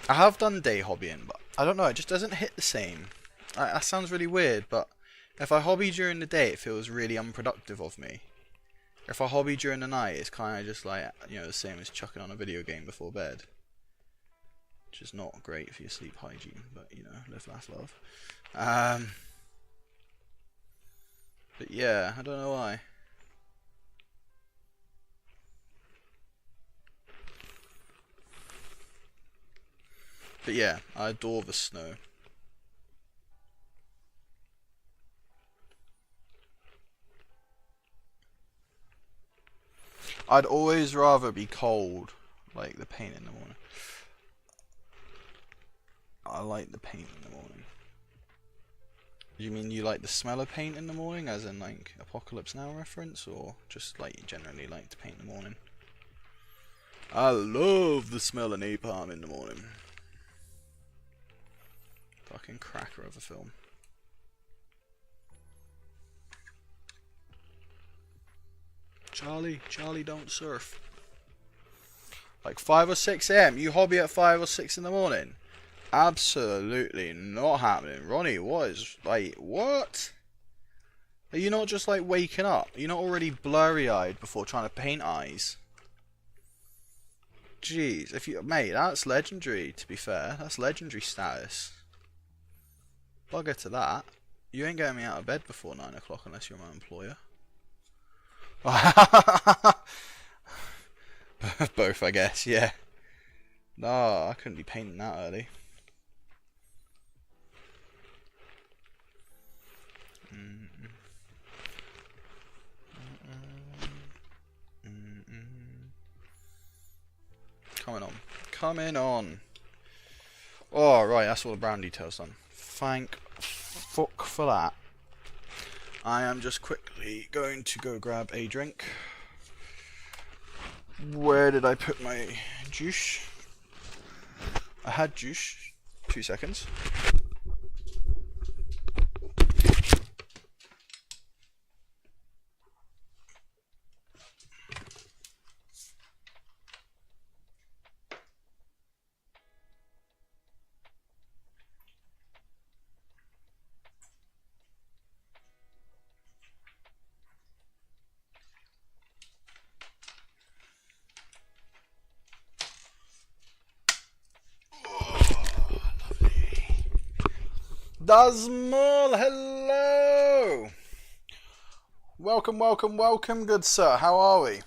I have done day hobbying, but I don't know, it just doesn't hit the same. That sounds really weird, but if I hobby during the day, it feels really unproductive of me. If I hobby during the night, it's kind of just like, you know, the same as chucking on a video game before bed. Which is not great for your sleep hygiene, but, you know, live, laugh, love. But yeah, I don't know why. But yeah, I adore the snow. I'd always rather be cold, like the paint in the morning. I like the paint in the morning. You mean you like the smell of paint in the morning, as in like Apocalypse Now reference, or just like you generally like to paint in the morning? I love the smell of napalm in the morning. Fucking cracker of a film. Charlie don't surf. Like 5 or 6 AM, you hobby at 5 or 6 in the morning? Absolutely not happening. Ronnie, what is, like, what? Are you not just like waking up? Are you not already blurry eyed before trying to paint eyes? Jeez, if you, mate, that's legendary, to be fair. That's legendary status. Bugger to that. You ain't getting me out of bed before 9 o'clock unless you're my employer. Both, I guess, yeah. No, I couldn't be painting that early. Coming on. Coming on. Oh, right, that's all the brown details done. Thank fuck for that. I am just quickly going to go grab a drink. Where did I put my juice? I had juice. 2 seconds. Dasmol, hello! Welcome, welcome, welcome, good sir. How are we?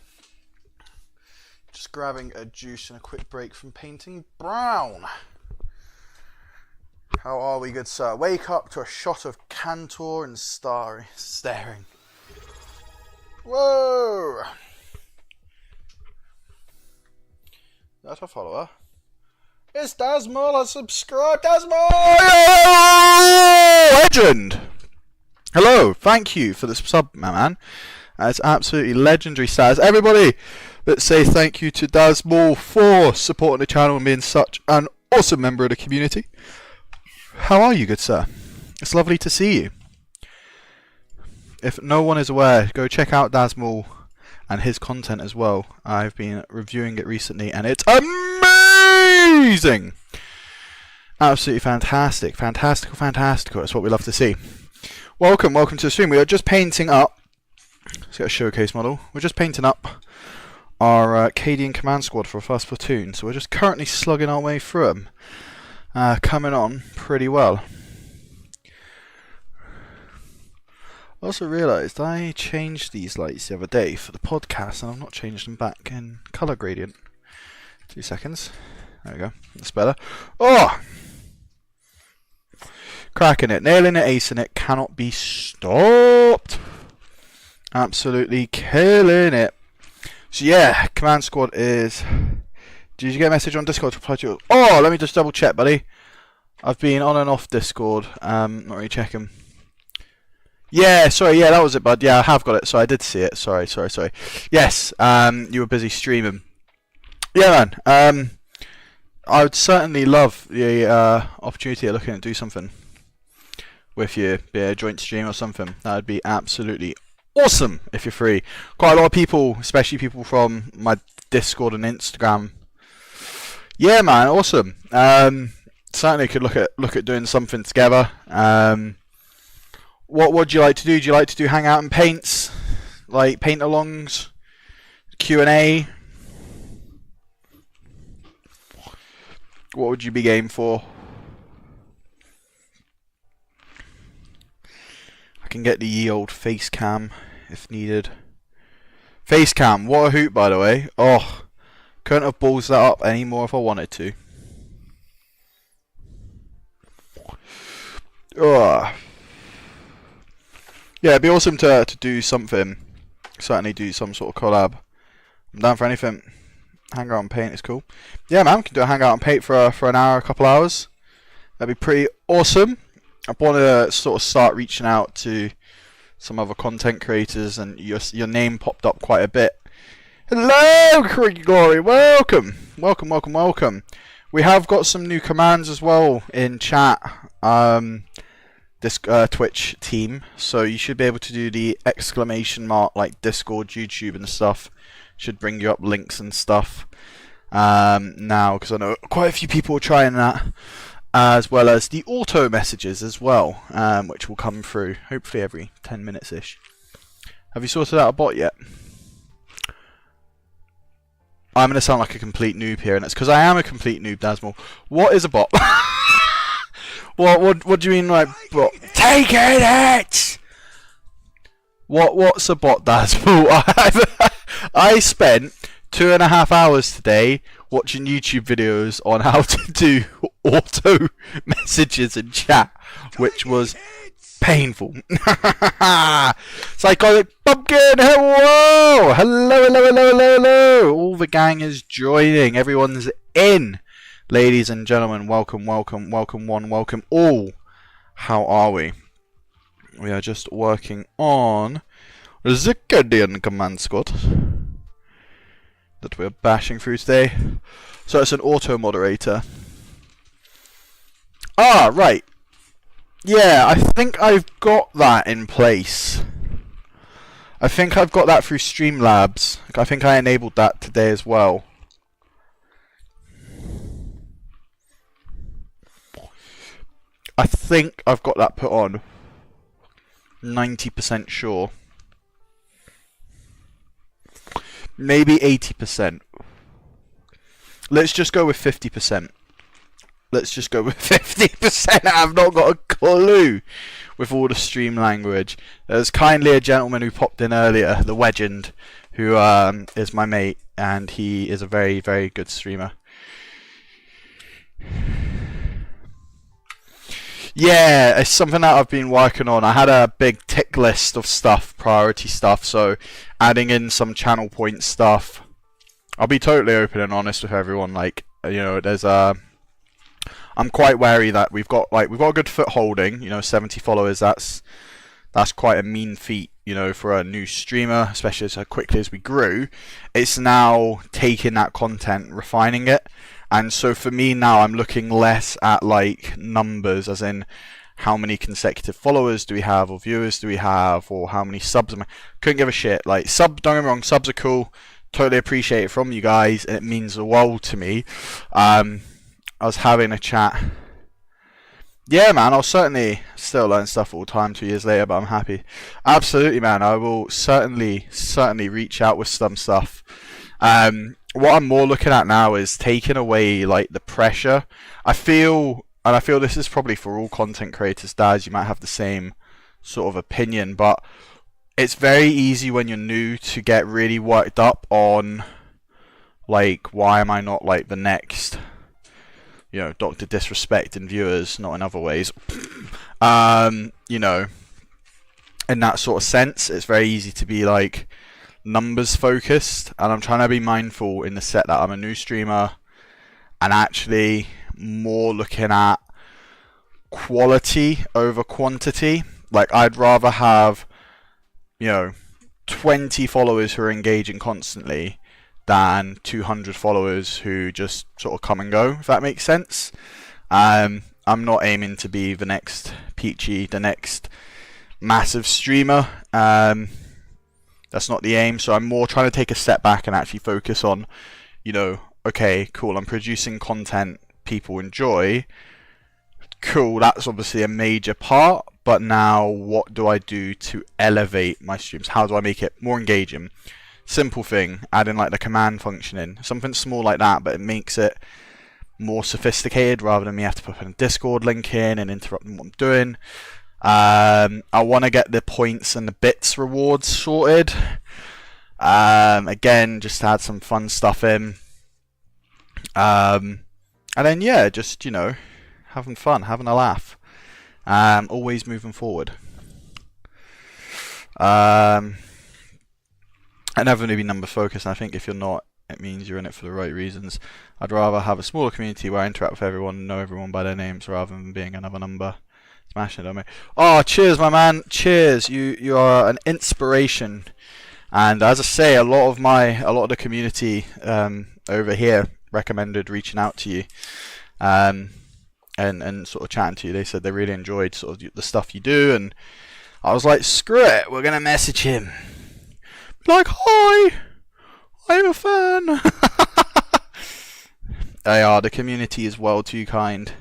Just grabbing a juice and a quick break from painting brown. How are we, good sir? Wake up to a shot of Cantor and staring. Whoa! That's a follower. It's Dasmol, has subscribed. Dasmol! Legend! Hello, thank you for the sub, my man. It's absolutely legendary status. Everybody, let's say thank you to Dasmol for supporting the channel and being such an awesome member of the community. How are you, good sir? It's lovely to see you. If no one is aware, go check out Dasmol and his content as well. I've been reviewing it recently and it's amazing! Absolutely fantastic. Fantastical. That's what we love to see. Welcome to the stream. We are just painting up. Let's get a showcase model. We're just painting up our Cadian command squad for a first platoon. So we're just currently slugging our way through them. Coming on pretty well. I also realised I changed these lights the other day for the podcast and I've not changed them back in colour gradient. 2 seconds. There we go. That's better. Oh! Cracking it. Nailing it, acing it. Cannot be stopped. Absolutely killing it. So yeah, command squad is... Did you get a message on Discord to reply to you? Oh, let me just double check, buddy. I've been on and off Discord. Not really checking. Yeah, sorry, yeah, that was it, bud. Yeah, I have got it, so I did see it. Sorry. Yes, you were busy streaming. Yeah, man. I would certainly love the opportunity of looking at do something with you, be a joint stream or something. That would be absolutely awesome if you're free. Quite a lot of people, especially people from my Discord and Instagram. Yeah, man, awesome. Certainly could look at doing something together. What would you like to do? Do you like to do hangout and paints, like paint-alongs, Q&A? What would you be game for? I can get the ye old face cam if needed. Face cam, what a hoot, by the way. Oh, couldn't have balls that up anymore if I wanted to. Oh. Yeah, it'd be awesome to do something. Certainly do some sort of collab. I'm down for anything. Hangout and paint is cool. Yeah, man, we can do a hangout and paint for an hour, a couple hours. That'd be pretty awesome. I want to sort of start reaching out to some other content creators, and your name popped up quite a bit. Hello, Glory. Welcome. We have got some new commands as well in chat. This Twitch team, so you should be able to do the exclamation mark like Discord, YouTube and stuff. Should bring you up links and stuff now, because I know quite a few people are trying that, as well as the auto messages as well, which will come through hopefully every 10 minutes ish. Have you sorted out a bot yet? I'm going to sound like a complete noob here, and it's because I am a complete noob, Dasmol. What is a bot? What do you mean, like, bot? Take it! What's a bot, Dasmol? I spent 2.5 hours today watching YouTube videos on how to do auto messages in chat, which was painful. Psychotic Pumpkin, hello. All the gang is joining. Everyone's in. Ladies and gentlemen, welcome one, welcome all. How are we? We are just working on the Cadian command squad that we're bashing through today. So it's an auto moderator. Ah, right. Yeah, I think I've got that in place. I think I've got that through Streamlabs. I think I enabled that today as well. I think I've got that put on. 90% sure. Maybe 80%. Let's just go with 50%. let's just go with 50%. I've not got a clue with all the stream language. There's kindly a gentleman who popped in earlier, the Legend, who is my mate, and he is a very, very good streamer. Yeah, it's something that I've been working on. I had a big tick list of stuff, priority stuff, so adding in some channel point stuff. I'll be totally open and honest with everyone. Like, you know, there's I'm quite wary that we've got a good footholding. You know, 70 followers. That's quite a mean feat, you know, for a new streamer, especially as quickly as we grew. It's now taking that content, refining it. And so for me now, I'm looking less at like numbers, as in how many consecutive followers do we have, or viewers do we have, or how many subs. Couldn't give a shit. Like, don't get me wrong, subs are cool. Totally appreciate it from you guys, and it means the world to me. I was having a chat. Yeah, man, I'll certainly still learn stuff all the time 2 years later, but I'm happy. Absolutely, man. I will certainly reach out with some stuff. What I'm more looking at now is taking away like the pressure. I feel this is probably for all content creators. Daz, you might have the same sort of opinion, but it's very easy when you're new to get really worked up on like, why am I not like the next, you know, Dr. Disrespect in viewers, not in other ways. You know, in that sort of sense, it's very easy to be like numbers focused, and I'm trying to be mindful in the set that I'm a new streamer and actually more looking at quality over quantity. Like, I'd rather have, you know, 20 followers who are engaging constantly than 200 followers who just sort of come and go, if that makes sense. I'm not aiming to be the next Peachy, the next massive streamer. That's not the aim. So I'm more trying to take a step back and actually focus on, you know, okay, cool, I'm producing content people enjoy. Cool, that's obviously a major part, but now what do I do to elevate my streams? How do I make it more engaging? Simple thing, adding like the command function in. Something small like that, but it makes it more sophisticated rather than me have to put a Discord link in and interrupting what I'm doing. I want to get the points and the bits rewards sorted. Again, just add some fun stuff in. And then, yeah, just, you know, having fun, having a laugh. Always moving forward. I never want to be number focused, and I think if you're not, it means you're in it for the right reasons. I'd rather have a smaller community where I interact with everyone and know everyone by their names rather than being another number. Smashing it on me. Oh, cheers, my man. Cheers. You are an inspiration. And as I say, a lot of the community over here recommended reaching out to you, and sort of chatting to you. They said they really enjoyed sort of the stuff you do, and I was like, screw it, we're gonna message him. Like, hi, I'm a fan. They are. The community is well too kind.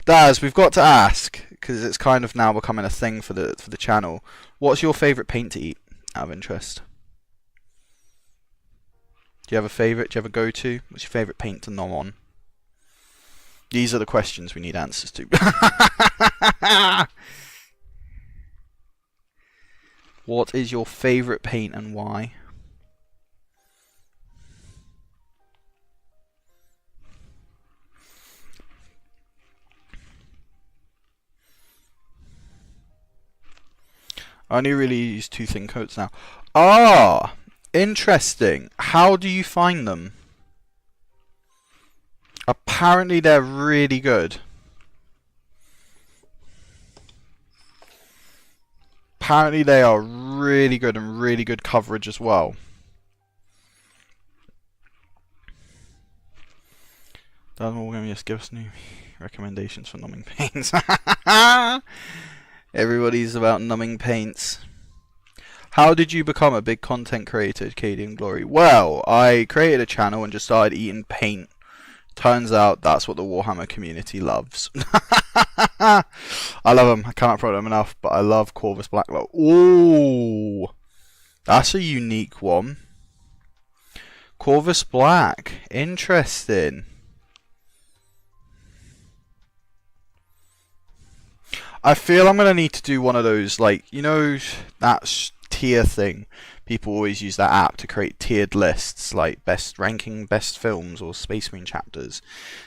Daz, we've got to ask, because it's kind of now becoming a thing for the channel. What's your favourite paint to eat, out of interest? Do you have a favourite? Do you have a go-to? What's your favourite paint to nom on? These are the questions we need answers to. What is your favourite paint and why? I only really use two thin coats now. Ah, interesting. How do you find them? Apparently they're really good. Apparently they are really good and really good coverage as well. That's all going to just give us new recommendations for numbing paints. Everybody's about numbing paints. How did you become a big content creator, Cadian Glory? Well, I created a channel and just started eating paint. Turns out that's what the Warhammer community loves. I love them. I cannot promote them enough, but I love Corvus Blacklow. Ooh, that's a unique one. Corvus Black. Interesting. I feel I'm gonna need to do one of those, like, you know, that tier thing. People always use that app to create tiered lists, like best ranking best films or Space Marine chapters,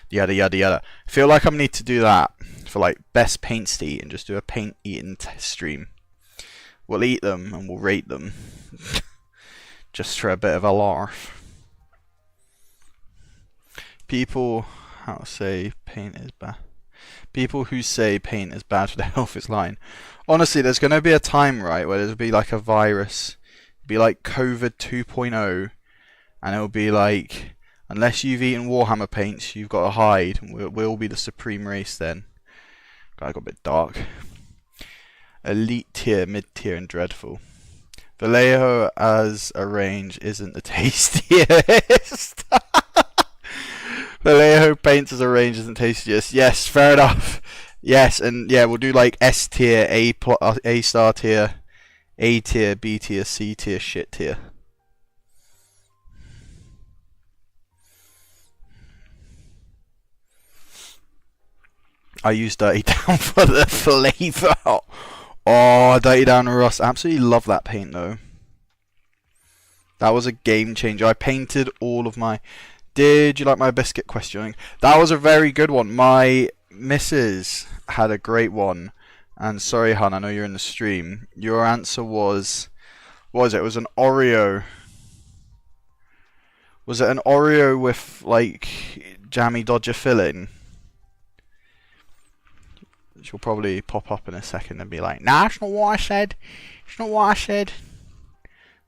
yada yada yada. I feel like I need to do that for like best paints to eat and just do a paint eating stream. We'll eat them and we'll rate them, just for a bit of a laugh. People, how to say paint is bad. People who say paint is bad for their health is lying. Honestly, there's going to be a time, right, where there'll be like a virus, be like COVID 2.0, and it'll be like, unless you've eaten Warhammer paints, you've got to hide, and we'll be the supreme race then. God, I got a bit dark. Elite tier, mid tier, and dreadful. Vallejo as arranged isn't the tastiest. Vallejo paints as arranged isn't tastiest. Yes, fair enough. Yes, and yeah, we'll do like S tier, A star tier, A tier, B tier, C tier, shit tier. I use Dirty Down for the flavour. Oh, Dirty Down Rust. Absolutely love that paint though. That was a game changer. I painted all of my... Did you like my biscuit questioning? That was a very good one. My missus had a great one. And sorry, hun, I know you're in the stream. Your answer was... What was it? It was an Oreo. Was it an Oreo with, like, jammy Dodger filling? She'll probably pop up in a second and be like, nah, it's not what I said. It's not what I said.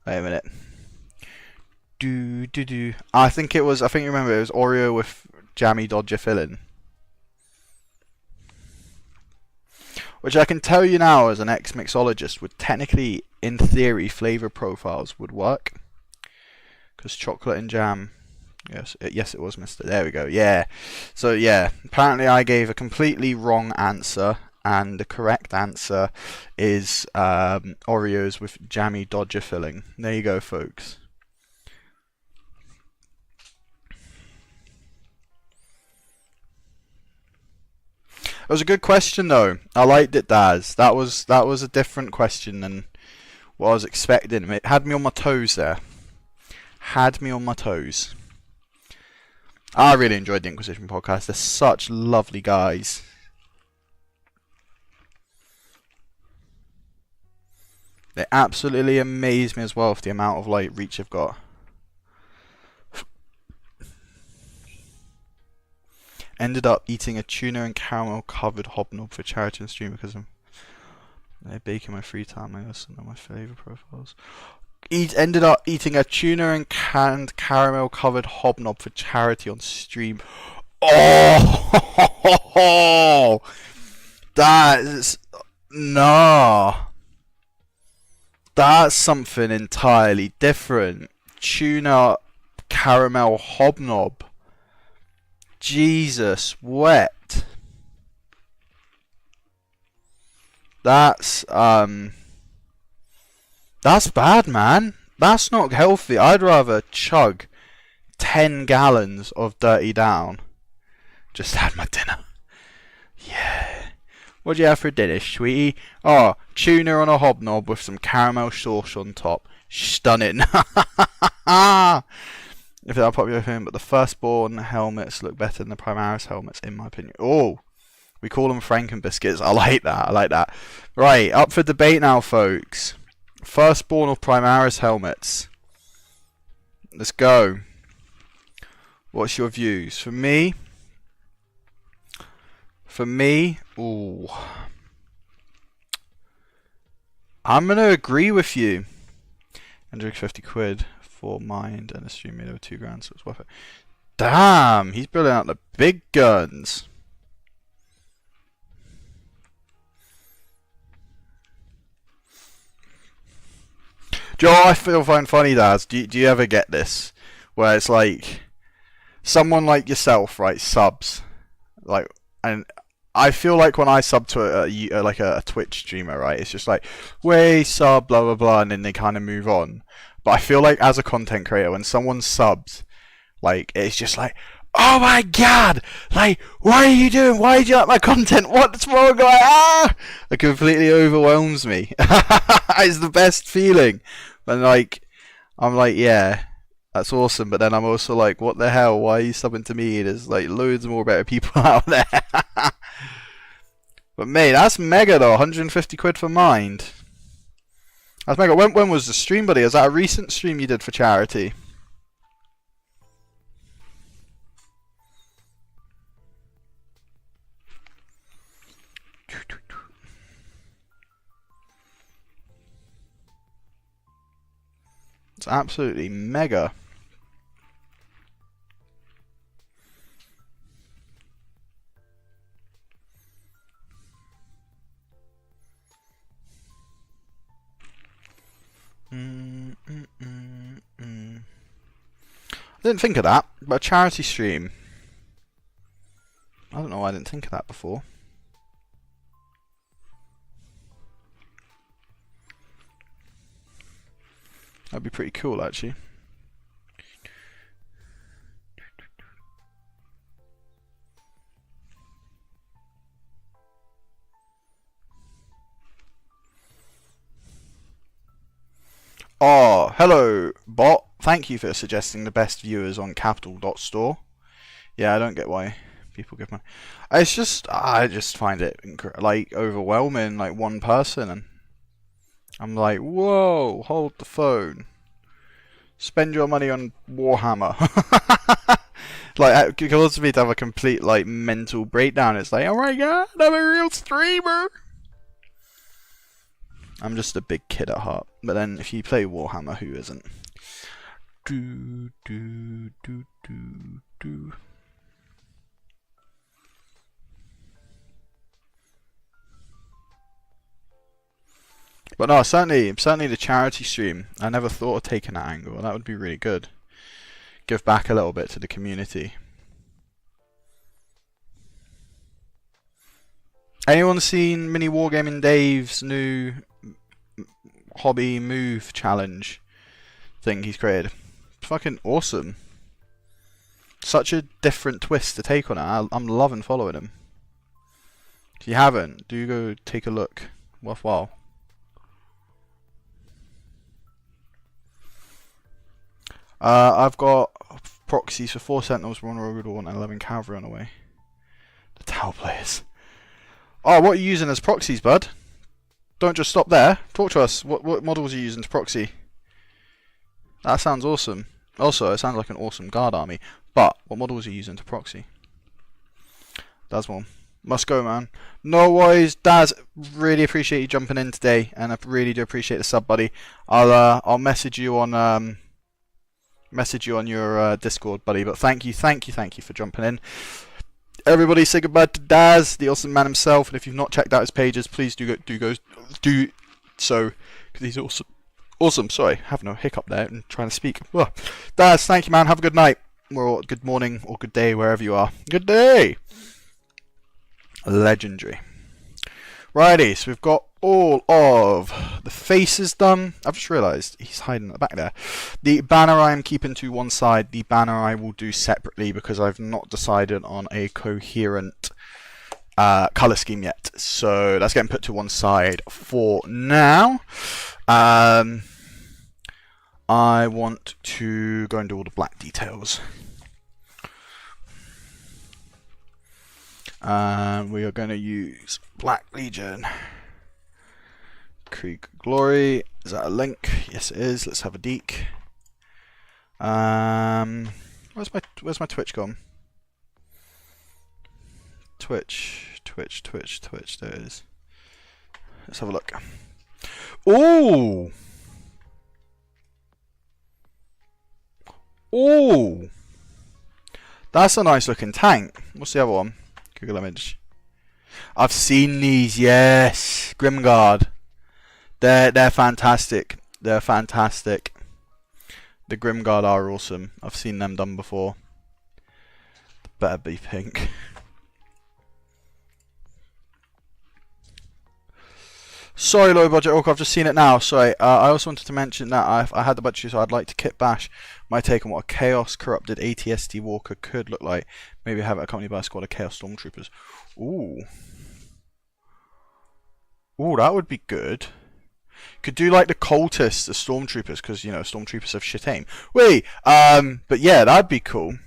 Wait a minute. I think you remember it was Oreo with jammy Dodger filling. Which I can tell you now as an ex-mixologist would technically, in theory, flavour profiles would work. Because chocolate and jam. Yes, it was, mister. There we go. Yeah. So, yeah. Apparently I gave a completely wrong answer. And the correct answer is Oreos with jammy Dodger filling. There you go, folks. It was a good question, though. I liked it, Daz. That was a different question than what I was expecting. It had me on my toes there. Had me on my toes. I really enjoyed the Inquisition podcast. They're such lovely guys. They absolutely amaze me as well for the amount of like reach they've got. Ended up eating a tuna and caramel covered hobnob for charity and stream because I bake in my free time. I also know my flavour profiles. Ended up eating a tuna and canned caramel covered hobnob for charity on stream. Oh, that's nah. That's something entirely different. Tuna caramel hobnob. Jesus, wet. That's bad, man. That's not healthy. I'd rather chug 10 gallons of Dirty Down. Just had my dinner. Yeah. What'd you have for dinner, sweetie? Oh, tuna on a hobnob with some caramel sauce on top. Stunning. If they're popular film, but the firstborn helmets look better than the Primaris helmets, in my opinion. Oh, we call them Franken biscuits. I like that. I like that. Right, up for debate now, folks. Firstborn or Primaris helmets? Let's go. What's your views? For me, ooh, I'm gonna agree with you. 150 quid for mind and a stream made over $2,000, so it's worth it. Damn, he's building out the big guns. Do you know what I find funny, Daz? Do you ever get this? Where it's like, someone like yourself, right, subs. Like, and I feel like when I sub to a Twitch streamer, right, it's just like, way sub, blah, blah, blah, and then they kind of move on. But I feel like as a content creator, when someone subs, like, it's just like, oh my god, like, what are you doing? Why did you like my content? What's wrong? Like, ah! It completely overwhelms me. It's the best feeling. And like, I'm like, yeah, that's awesome. But then I'm also like, what the hell? Why are you subbing to me? There's like loads more better people out there. But mate, that's mega though. 150 quid for Mind. That's mega. When was the stream, buddy? Is that a recent stream you did for charity? It's absolutely mega. I didn't think of that, but a charity stream. I don't know why I didn't think of that before. That'd be pretty cool, actually. Oh, hello, bot. Thank you for suggesting the best viewers on Capital.store. Yeah, I don't get why people give money. It's just, I just find it like overwhelming, like one person, and I'm like, whoa, hold the phone. Spend your money on Warhammer. Like, it causes me to have a complete like mental breakdown. It's like, oh my god, I'm a real streamer. I'm just a big kid at heart. But then if you play Warhammer, who isn't? Do do do do do. But no, certainly the charity stream. I never thought of taking that angle. That would be really good. Give back a little bit to the community. Anyone seen Mini Wargaming Dave's new hobby move challenge thing he's created? Fucking awesome. Such a different twist to take on it. I'm loving following him. If you haven't, do go take a look. Worthwhile. I've got proxies for 4 Sentinels, 1 Rogue Dawn, and 11 Cavalry on the way. The Tau players. Oh, what are you using as proxies, bud? Don't just stop there. Talk to us. What models are you using to proxy? That sounds awesome. Also, it sounds like an awesome guard army. But, what models are you using to proxy? That's one. Must go, man. No worries, Daz. Really appreciate you jumping in today, and I really do appreciate the sub, buddy. I'll message you on your Discord, buddy. But thank you for jumping in. Everybody, say goodbye to Daz, the awesome man himself. And if you've not checked out his pages, please do so, because he's awesome. Awesome. Sorry, having a hiccup there and trying to speak. Ugh. Daz, thank you, man. Have a good night, or good morning, or good day, wherever you are. Good day. Legendary. Righty, so we've got all of the faces done. I've just realised he's hiding at the back there. The banner I am keeping to one side. The banner I will do separately because I've not decided on a coherent colour scheme yet. So that's getting put to one side for now. I want to go and do all the black details. We are going to use Black Legion. Krieg Glory. Is that a link? Yes, it is. Let's have a deek. Where's my Twitch gone? Twitch. There it is. Let's have a look. Ooh. Ooh. That's a nice looking tank. What's the other one? Google image. I've seen these. Yes, Grimguard. They're fantastic. They're fantastic. The Grimguard are awesome. I've seen them done before. Better be pink. Sorry, low budget orc. I've just seen it now. Sorry. I also wanted to mention that I had the budget, so I'd like to kit bash my take on what a chaos corrupted ATST walker could look like. Maybe have it accompanied by a squad of chaos stormtroopers. Ooh. Ooh, that would be good. Could do like the cultists, the stormtroopers, because you know stormtroopers have shit aim. Wait, but yeah, that'd be cool.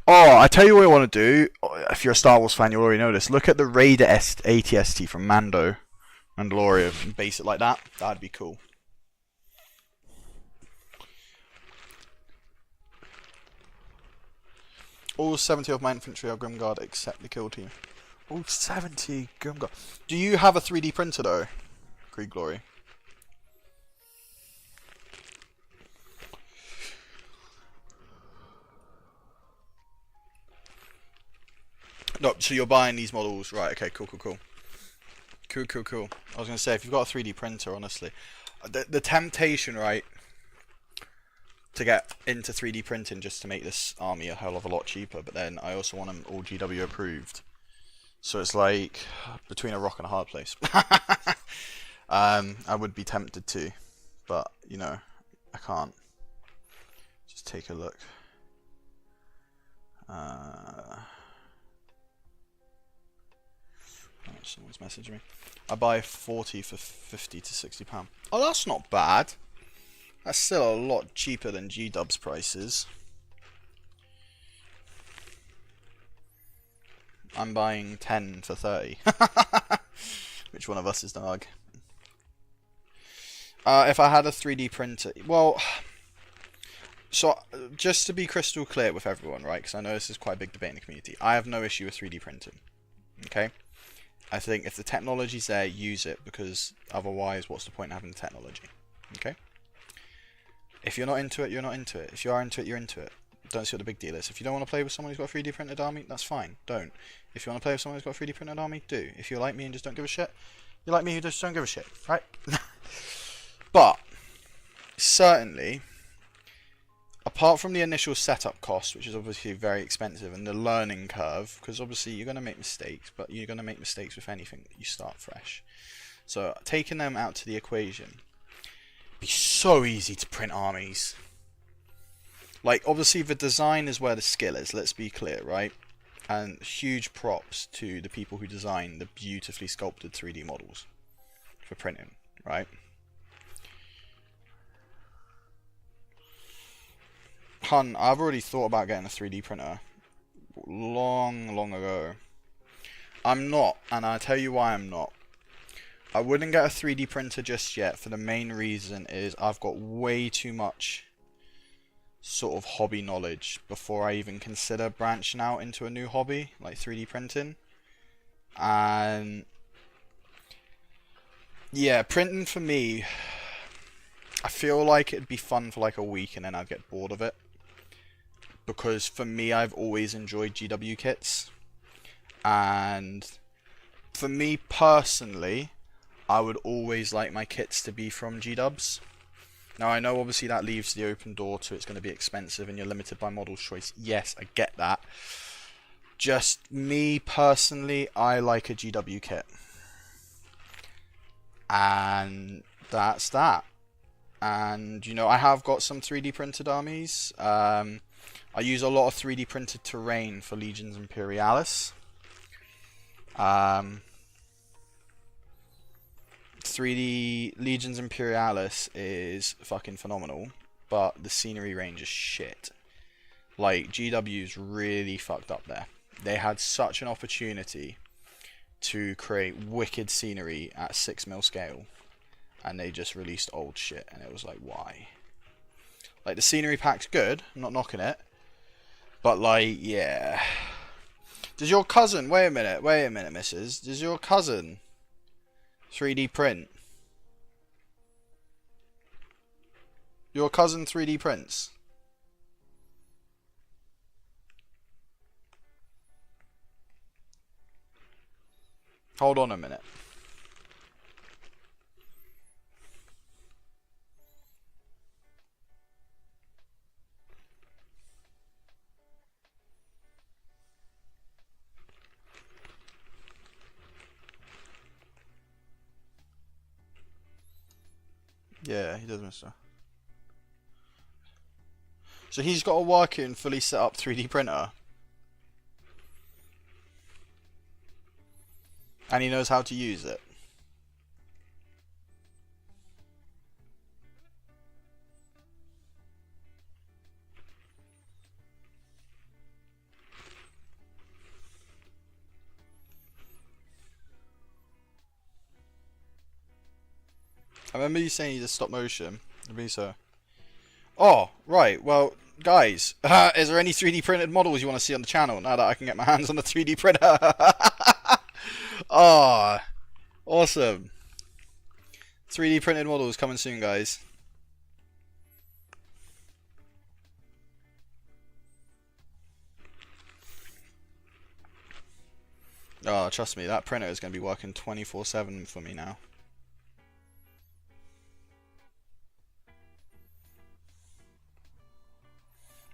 Oh, I tell you what I want to do. If you're a Star Wars fan, you'll already know this. Look at the Raider ATST from Mandalorian, and base it like that. That'd be cool. All 70 of my infantry are Grimguard except the kill team. All 70 Grimguard. Do you have a 3D printer though? Greed Glory. No, so you're buying these models, right? Okay, cool. Cool. I was gonna say, if you've got a 3D printer, honestly, the temptation, right, to get into 3D printing just to make this army a hell of a lot cheaper. But then I also want them all GW approved, so it's like between a rock and a hard place. I would be tempted to, but you know, I can't. Just take a look. Someone's messaging me. I buy 40 for 50 to 60 pound. Oh, that's not bad. That's still a lot cheaper than G-Dub's prices. I'm buying 10 for 30. Which one of us is dog? If I had a 3D printer, well, so just to be crystal clear with everyone, right? Because I know this is quite a big debate in the community. I have no issue with 3D printing. Okay. I think if the technology's there, use it, because otherwise, what's the point in having the technology? Okay? If you're not into it, you're not into it. If you are into it, you're into it. Don't see what the big deal is. If you don't want to play with someone who's got a 3D printed army, that's fine. Don't. If you want to play with someone who's got a 3D printed army, do. If you're like me and just don't give a shit, you're like me who just don't give a shit, right? But, certainly, apart from the initial setup cost, which is obviously very expensive, and the learning curve, because obviously you're going to make mistakes, but you're going to make mistakes with anything that you start fresh. So taking them out to the equation, it'd be so easy to print armies. Like, obviously the design is where the skill is, let's be clear, right? And huge props to the people who design the beautifully sculpted 3D models for printing, right? Hun, I've already thought about getting a 3D printer long ago. I'm not, and I'll tell you why I'm not. I wouldn't get a 3D printer just yet for the main reason is I've got way too much sort of hobby knowledge before I even consider branching out into a new hobby like 3D printing. And yeah, printing for me, I feel like it'd be fun for like a week and then I'd get bored of it. Because for me, I've always enjoyed GW kits. And for me personally, I would always like my kits to be from G-Dubs. Now, I know obviously that leaves the open door to it's going to be expensive and you're limited by model choice. Yes, I get that. Just me personally, I like a GW kit. And that's that. And, you know, I have got some 3D printed armies. I use a lot of 3D printed terrain for Legions Imperialis. 3D Legions Imperialis is fucking phenomenal, but the scenery range is shit. Like, GW's really fucked up there. They had such an opportunity to create wicked scenery at 6mm scale, and they just released old shit, and it was like, why? Like, the scenery pack's good, I'm not knocking it, but like, yeah. Does your cousin, wait a minute, missus, does your cousin 3D print? Your cousin 3D prints? Hold on a minute. Yeah, he does, mister. So he's got a working, fully set up 3D printer. And he knows how to use it. I remember you saying he does stop motion. I believe so. Oh, right. Well, guys, is there any 3D printed models you want to see on the channel now that I can get my hands on the 3D printer? Oh, awesome. 3D printed models coming soon, guys. Oh, trust me, that printer is going to be working 24/7 for me now.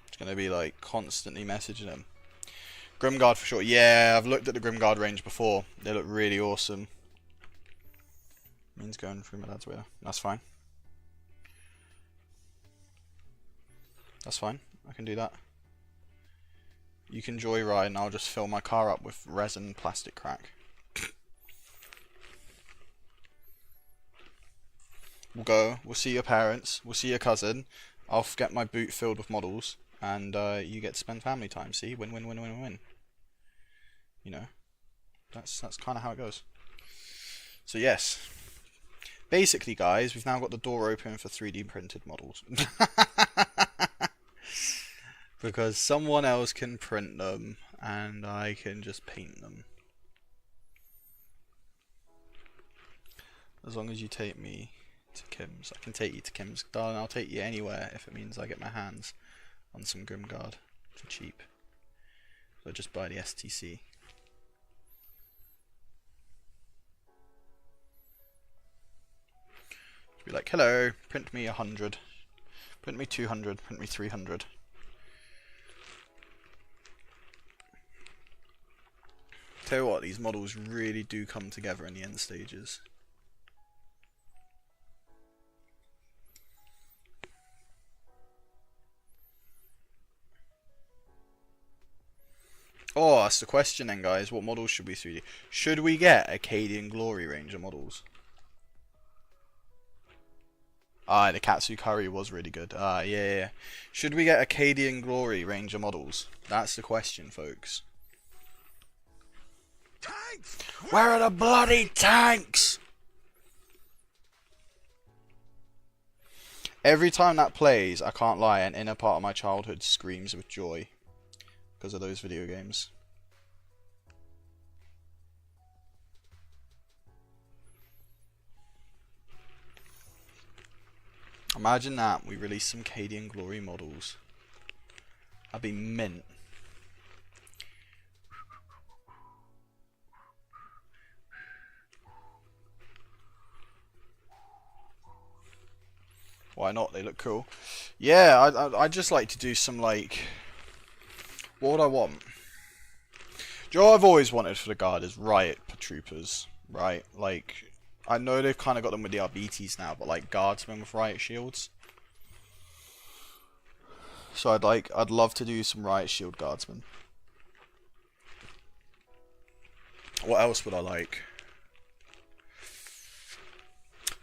It's going to be like constantly messaging him. Grimguard for sure. Yeah, I've looked at the Grimguard range before. They look really awesome. Means going through my dad's wheel. That's fine. That's fine. I can do that. You can joyride and I'll just fill my car up with resin plastic crack. We'll go. We'll see your parents. We'll see your cousin. I'll get my boot filled with models. And you get to spend family time. See? Win, win, win, win, win. You know. That's kind of how it goes. So yes. Basically, guys, we've now got the door open for 3D printed models. Because someone else can print them, and I can just paint them. As long as you take me to Kim's. I can take you to Kim's. Darling, I'll take you anywhere if it means I get my hands on some Grimguard for cheap. So just buy the STC. Be like, hello, print me 100, print me 200, print me 300. Tell you what, these models really do come together in the end stages. Oh, that's the question then, guys. What models should we 3D? Should we get a Cadian Glory range of models? Ah, the Katsu Curry was really good. Ah, yeah. Should we get a Cadian Glory range of models? That's the question, folks. Tanks! Where are the bloody tanks? Every time that plays, I can't lie, an inner part of my childhood screams with joy because of those video games. Imagine that, we release some Cadian Glory models. That'd be mint. Why not? They look cool. Yeah, I'd just like to do some, like... What would I want? Do you know what I've always wanted for the guard is riot troopers, right? Like... I know they've kind of got them with the RBTs now, but like guardsmen with riot shields. So I'd love to do some riot shield guardsmen. What else would I like?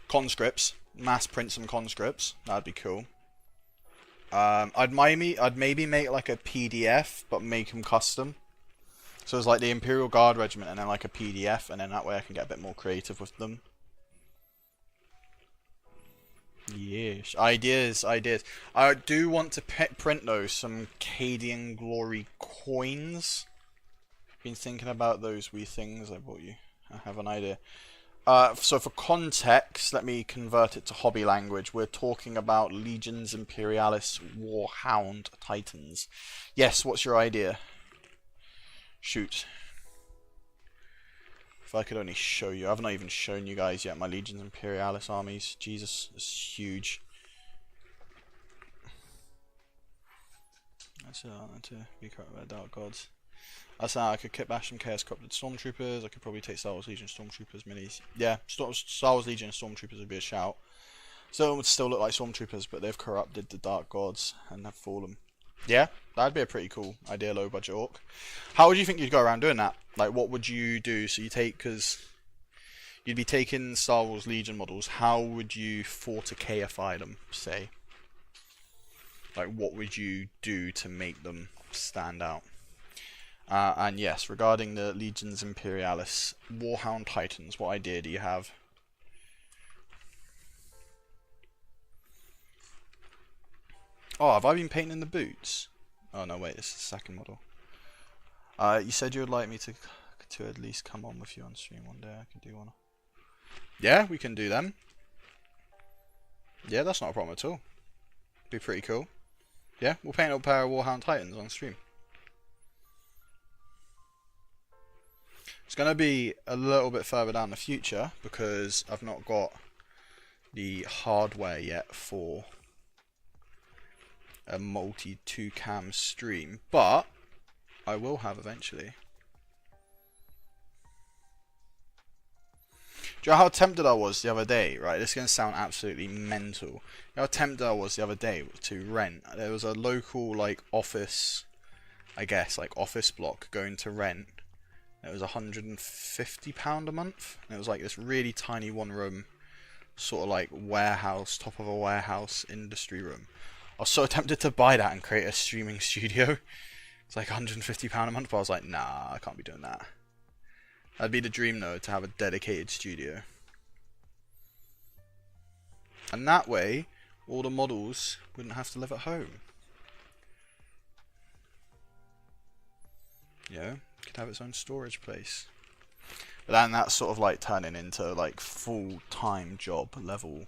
Conscripts. Mass print some conscripts. That'd be cool. I'd maybe make like a PDF, but make them custom. So it's like the Imperial Guard Regiment and then like a PDF, and then that way I can get a bit more creative with them. Yes, ideas. I do want to print though some Cadian Glory coins. Been thinking about those wee things I bought you. I have an idea. So for context, let me convert it to hobby language. We're talking about Legions Imperialis Warhound Titans. Yes, what's your idea? Shoot. If I could only show you. I've not even shown you guys yet my Legions Imperialis armies. Jesus, it's huge. That's to be correct by Dark Gods. That's how I could kit bash some Chaos Corrupted Stormtroopers. I could probably take Star Wars Legion Stormtroopers minis. Yeah, Star Wars Legion Stormtroopers would be a shout. So it would still look like stormtroopers, but they've corrupted the dark gods and have fallen. Yeah, that'd be a pretty cool idea, low budget orc. How would you think you'd go around doing that? Like, what would you do? So you take, because you'd be taking Star Wars Legion models. How would you 40k-ify them, say? Like, what would you do to make them stand out? And yes, regarding the Legions Imperialis, Warhound Titans, what idea do you have? Oh, have I been painting the boots? Oh no, wait, this is the second model. You said you would like me to at least come on with you on stream one day. I can do one. Yeah, we can do them. Yeah, that's not a problem at all. Be pretty cool. Yeah, we'll paint up a pair of Warhound Titans on stream. It's going to be a little bit further down the future because I've not got the hardware yet for a multi 2-cam stream, but I will have eventually. Do you know how tempted I was the other day? Right, this is going to sound absolutely mental. You know how tempted I was the other day to rent. There was a local like office, I guess, like office block going to rent. It was £150 a month, and it was like this really tiny one-room, sort of like warehouse, top of a warehouse industry room. I was so tempted to buy that and create a streaming studio. It's like £150 a month, but I was like, nah, I can't be doing that. That'd be the dream though, to have a dedicated studio. And that way, all the models wouldn't have to live at home. You know, could have its own storage place. But then that's sort of like turning into like full-time job level.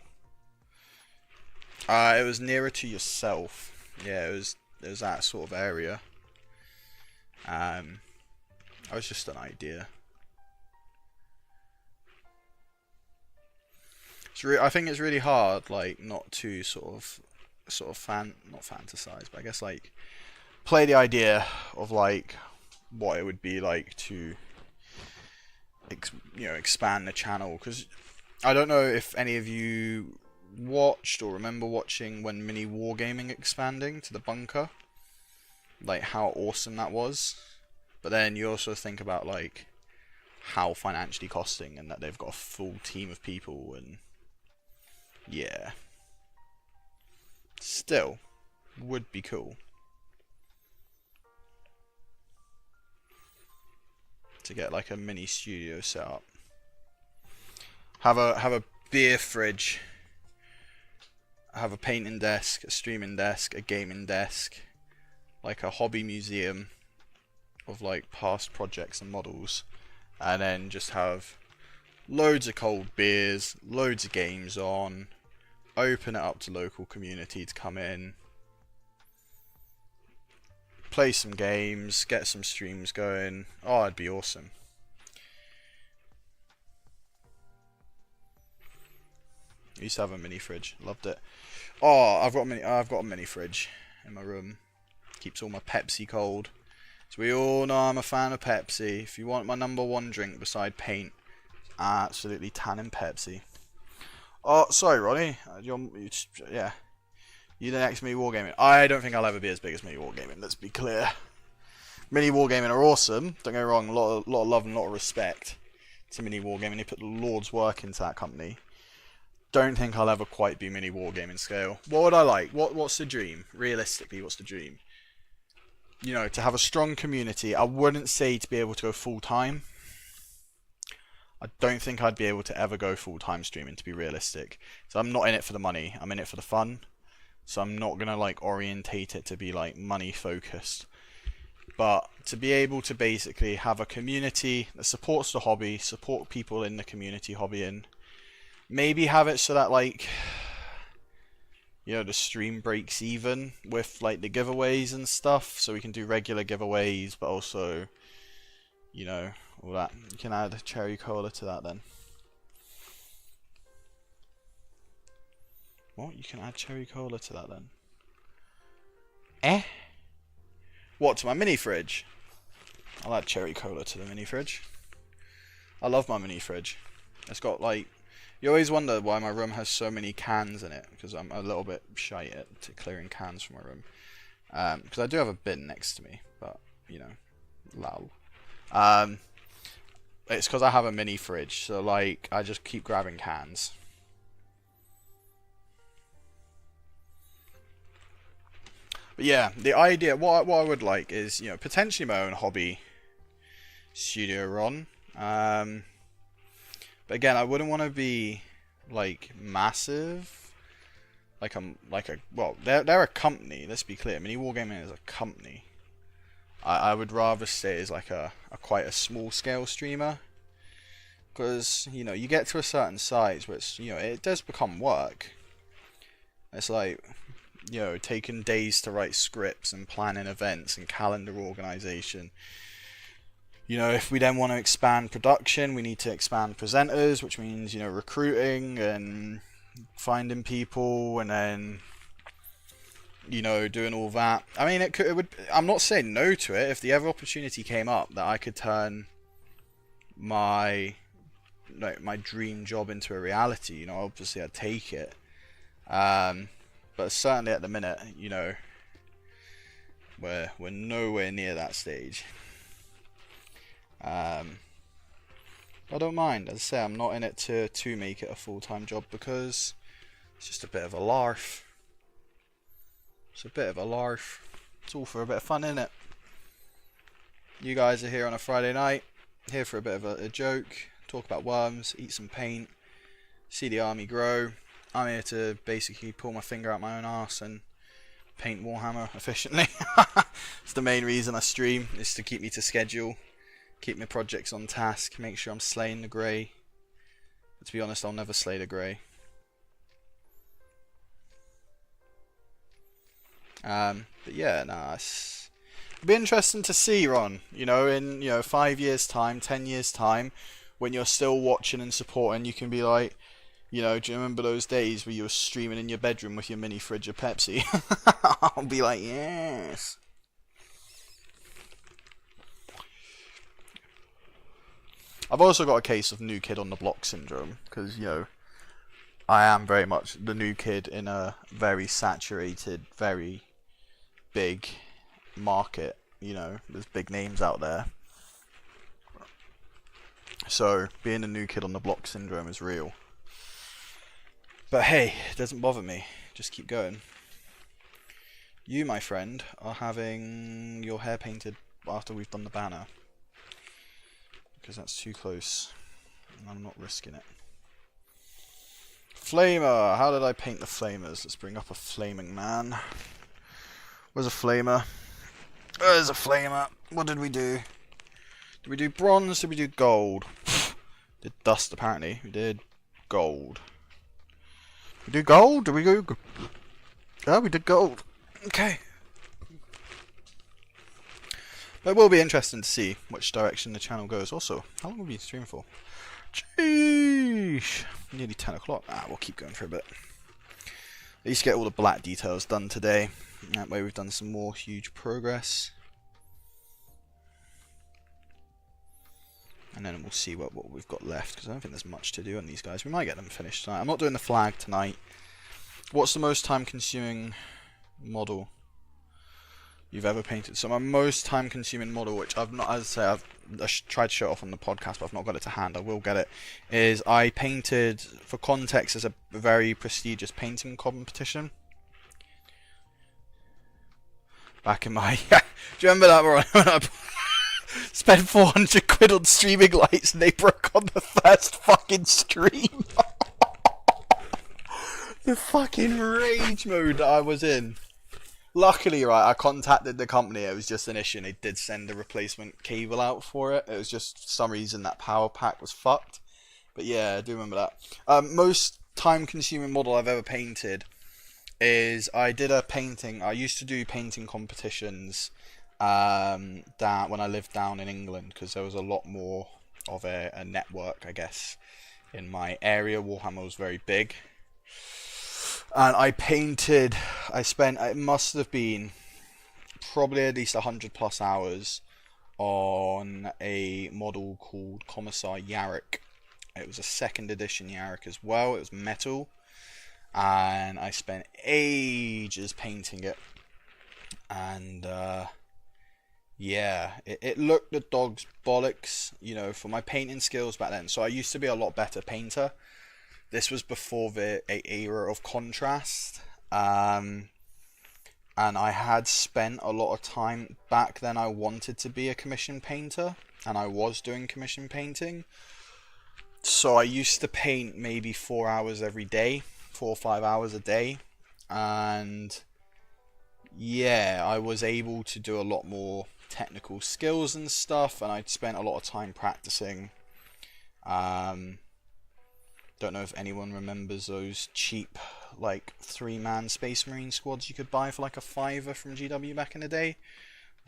It was nearer to yourself. Yeah, it was that sort of area. I was just an idea. I think it's really hard, like, not to not fantasize, but I guess like play the idea of like what it would be like to, expand the channel. Because I don't know if any of you watched or remember watching when Mini Wargaming expanding to the bunker, like how awesome that was. But then you also think about like how financially costing, and that they've got a full team of people, and yeah, still would be cool to get like a mini studio set up. Have a beer fridge. Have a painting desk, a streaming desk, a gaming desk, like a hobby museum of like past projects and models, and then just have loads of cold beers, loads of games on, open it up to local community to come in, play some games, get some streams going. Oh, it'd be awesome. I used to have a mini fridge, loved it. Oh, I've got a mini fridge in my room. Keeps all my Pepsi cold. So we all know I'm a fan of Pepsi. If you want my #1 drink beside paint, absolutely tannin Pepsi. Oh, sorry, Ronnie. Yeah, you the next Mini Wargaming. I don't think I'll ever be as big as Mini Wargaming. Let's be clear. Mini Wargaming are awesome. Don't get me wrong. A lot of love and a lot of respect to Mini Wargaming. They put the Lord's work into that company. Don't think I'll ever quite be Mini Wargaming scale. What would I like? What's the dream? Realistically, what's the dream? You know, to have a strong community. I wouldn't say to be able to go full time. I don't think I'd be able to ever go full time streaming, to be realistic. So I'm not in it for the money. I'm in it for the fun. So I'm not gonna like orientate it to be like money focused. But to be able to basically have a community that supports the hobby, support people in the community hobbying. Maybe have it so that like, the stream breaks even with like the giveaways and stuff, so we can do regular giveaways, but also, all that. You can add cherry cola to that then. What? You can add cherry cola to that then? What, to my mini fridge? I'll add cherry cola to the mini fridge. I love my mini fridge. It's got like, You always wonder why my room has so many cans in it, because I'm a little bit shy at clearing cans from my room. Because I do have a bin next to me, but, you know, lol. It's because I have a mini fridge, so, like, I just keep grabbing cans. But yeah, the idea, what I would like is, you know, potentially my own hobby studio run. But again, I wouldn't want to be like massive. Well, they're a company. Let's be clear. Mini Wargaming is a company. I would rather say is like a quite a small scale streamer, because you know you get to a certain size where it's, you know, it does become work. It's like, you know, taking days to write scripts and planning events and calendar organization. You know, if we then want to expand production, we need to expand presenters, which means, you know, recruiting and finding people, and then, you know, doing all that. I mean, it would. I'm not saying no to it if the ever opportunity came up that I could turn my dream job into a reality. You know, obviously I'd take it. But certainly at the minute, you know, we're nowhere near that stage. I don't mind. As I say, I'm not in it to make it a full-time job, because it's just a bit of a larf. It's a bit of a larf. It's all for a bit of fun, innit? You guys are here on a Friday night, here for a bit of a joke, talk about worms, eat some paint, see the army grow. I'm here to basically pull my finger out my own arse and paint Warhammer efficiently. It's the main reason I stream, is to keep me to schedule. Keep my projects on task, make sure I'm slaying the grey. But to be honest, I'll never slay the grey. But yeah, nah, it'll be interesting to see, Ron, you know, in, you know, 5 years time, 10 years time, when you're still watching and supporting, you can be like, you know, do you remember those days where you were streaming in your bedroom with your mini fridge of Pepsi? I'll be like, yes. I've also got a case of new kid on the block syndrome, because, you know, I am very much the new kid in a very saturated, very big market. You know, there's big names out there. So, being a new kid on the block syndrome is real. But hey, it doesn't bother me. Just keep going. You, my friend, are having your hair painted after we've done the banner, because that's too close, and I'm not risking it. Flamer! How did I paint the flamers? Let's bring up a flaming man. Where's a flamer? There's a flamer. What did we do? Did we do bronze? Did we do gold? Did dust, apparently. We did gold. We do gold? Did we go? Oh, we did gold. Okay. But it will be interesting to see which direction the channel goes. Also, how long have we been streaming for? Jeez! Nearly 10 o'clock. We'll keep going for a bit. At least get all the black details done today. That way we've done some more huge progress. And then we'll see what we've got left, because I don't think there's much to do on these guys. We might get them finished tonight. I'm not doing the flag tonight. What's the most time-consuming model you've ever painted? So my most time-consuming model, which I've not, as I say, I tried to show it off on the podcast, but I've not got it to hand. I will get it. Is I painted, for context, as a very prestigious painting competition. Back in my, do you remember that when I spent 400 quid on streaming lights and they broke on the first fucking stream? The fucking rage mode that I was in. Luckily, right, I contacted the company. It was just an issue, and they did send a replacement cable out for it. It was just, for some reason, that power pack was fucked. But yeah, I do remember that. Most time-consuming model I've ever painted is, I did a painting. I used to do painting competitions when I lived down in England, because there was a lot more of a network, I guess, in my area. Warhammer was very big. And I painted, it must have been probably at least 100+ hours on a model called Commissar Yarrick. It was a second edition Yarrick as well. It was metal, and I spent ages painting it. And yeah, it looked the dog's bollocks, you know, for my painting skills back then. So I used to be a lot better painter. This was before the era of contrast. And I had spent a lot of time back then. I wanted to be a commission painter, and I was doing commission painting. So I used to paint maybe 4 hours every day, 4 or 5 hours a day. And yeah, I was able to do a lot more technical skills and stuff, and I'd spent a lot of time practicing. Don't know if anyone remembers those cheap, like, 3-man Space Marine squads you could buy for like a $5 from GW back in the day.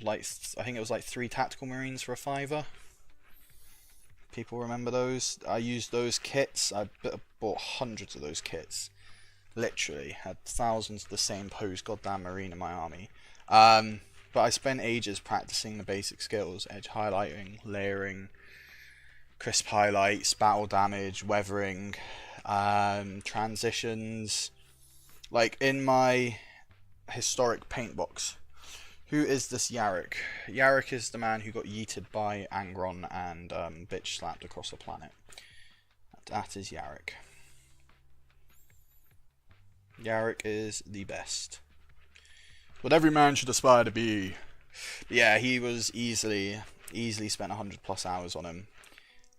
Like, I think it was like 3 tactical marines for a $5. People remember those? I used those kits. I bought hundreds of those kits. Literally had thousands of the same pose goddamn marine in my army. But I spent ages practicing the basic skills: edge highlighting, layering, crisp highlights, battle damage, weathering, transitions. Like in my historic paint box, who is this Yarrick? Yarrick is the man who got yeeted by Angron and bitch slapped across the planet. That is Yarrick. Yarrick is the best. What every man should aspire to be. But yeah, he was easily spent 100+ hours on him.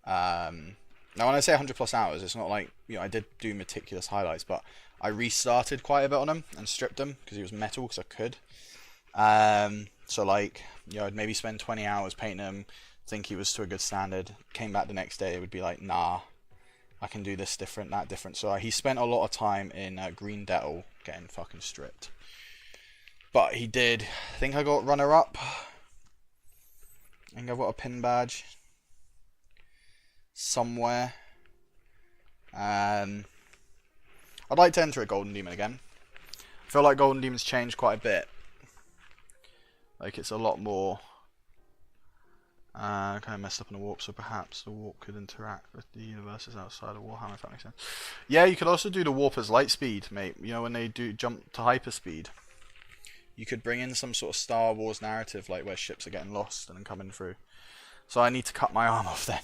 Now when I say 100+ hours, it's not like, you know, I did do meticulous highlights, but I restarted quite a bit on him and stripped him because he was metal, because I could. So like, you know, I'd maybe spend 20 hours painting him, think he was to a good standard, came back the next day, it would be like, nah, I can do this different, that different. So he spent a lot of time in Green Dettle getting fucking stripped. But he did. I think I got runner-up. I think I've got a pin badge somewhere. I'd like to enter a Golden Demon again. I feel like Golden Demon's changed quite a bit. Like, it's a lot more... kind of messed up in the warp, so perhaps the warp could interact with the universes outside of Warhammer, if that makes sense. Yeah, you could also do the warp as light speed, mate. You know, when they do jump to hyperspeed, you could bring in some sort of Star Wars narrative, like where ships are getting lost and coming through. So I need to cut my arm off then.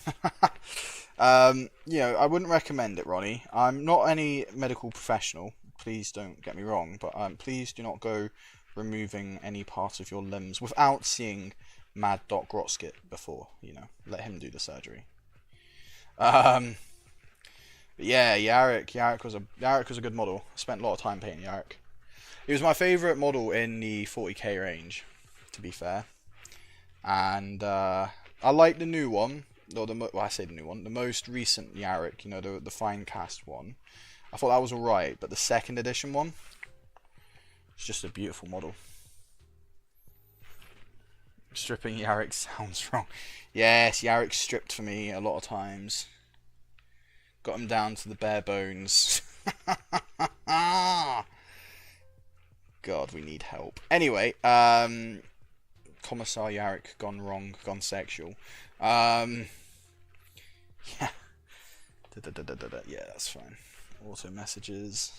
You know, I wouldn't recommend it, Ronnie. I'm not any medical professional. Please don't get me wrong, but please do not go removing any part of your limbs without seeing Mad Doc Grotskit before, you know. Let him do the surgery. But yeah, Yarrick was a good model. I spent a lot of time painting Yarrick. He was my favourite model in the 40k range, to be fair. And I like the new one, or well, I say the new one, the most recent Yarrick, you know, the fine cast one. I thought that was alright, but the second edition one, it's just a beautiful model. Stripping Yarrick sounds wrong. Yes, Yarrick stripped for me a lot of times. Got him down to the bare bones. God, we need help. Anyway, Commissar Yarrick gone wrong, gone sexual. Yeah. Yeah, that's fine. Auto messages.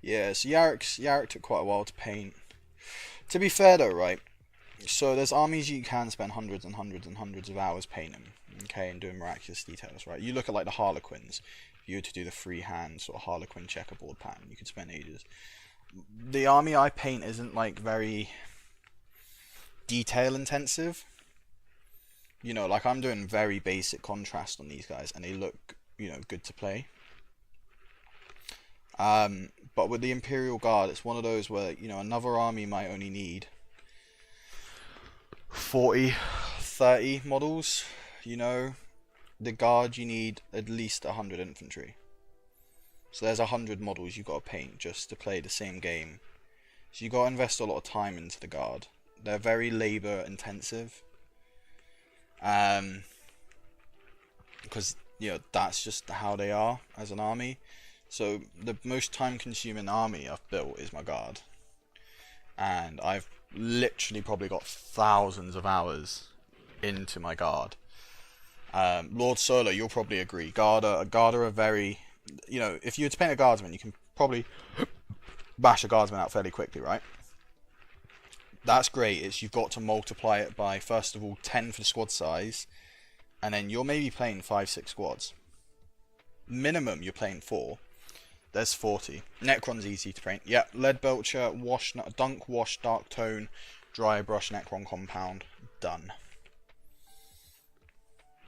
Yeah, so Yarrick took quite a while to paint. To be fair though, right? So there's armies you can spend hundreds and hundreds and hundreds of hours painting, okay, and doing miraculous details, right? You look at like the Harlequins. If you were to do the freehand sort of Harlequin checkerboard pattern, you could spend ages. The army I paint isn't like very detail intensive. You know, like I'm doing very basic contrast on these guys, and they look, you know, good to play. But with the Imperial Guard, it's one of those where, you know, another army might only need 40, 30 models. You know, the Guard, you need at least 100 infantry. So there's 100 models you've got to paint just to play the same game. So you've got to invest a lot of time into the Guard. They're very labor intensive. Because, that's just how they are as an army. So the most time-consuming army I've built is my guard, and I've literally probably got thousands of hours into my guard. Lord Solo, you'll probably agree. Guard are very, if you were to paint a guardsman, you can probably bash a guardsman out fairly quickly, right? That's great. You've got to multiply it by, first of all, 10 for the squad size, and then you're maybe playing 5-6 squads. Minimum, you're playing 4. There's 40. Necron's easy to paint. Yeah, Lead Belcher, Dunk, Wash, Dark Tone, Dry Brush, Necron Compound. Done.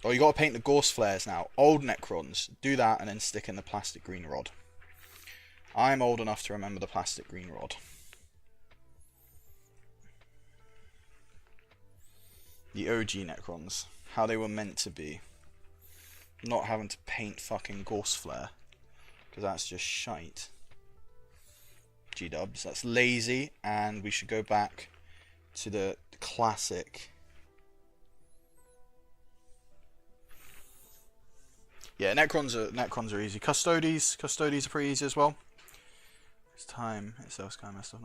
Oh, you got to paint the Gorse Flares now. Old Necrons. Do that and then stick in the plastic green rod. I'm old enough to remember the plastic green rod. The OG Necrons. How they were meant to be. Not having to paint fucking Gorse Flare. Because that's just shite. G-dubs. That's lazy. And we should go back to the classic. Yeah, Necrons are easy. Custodes are pretty easy as well. It's time itself kind of stuff.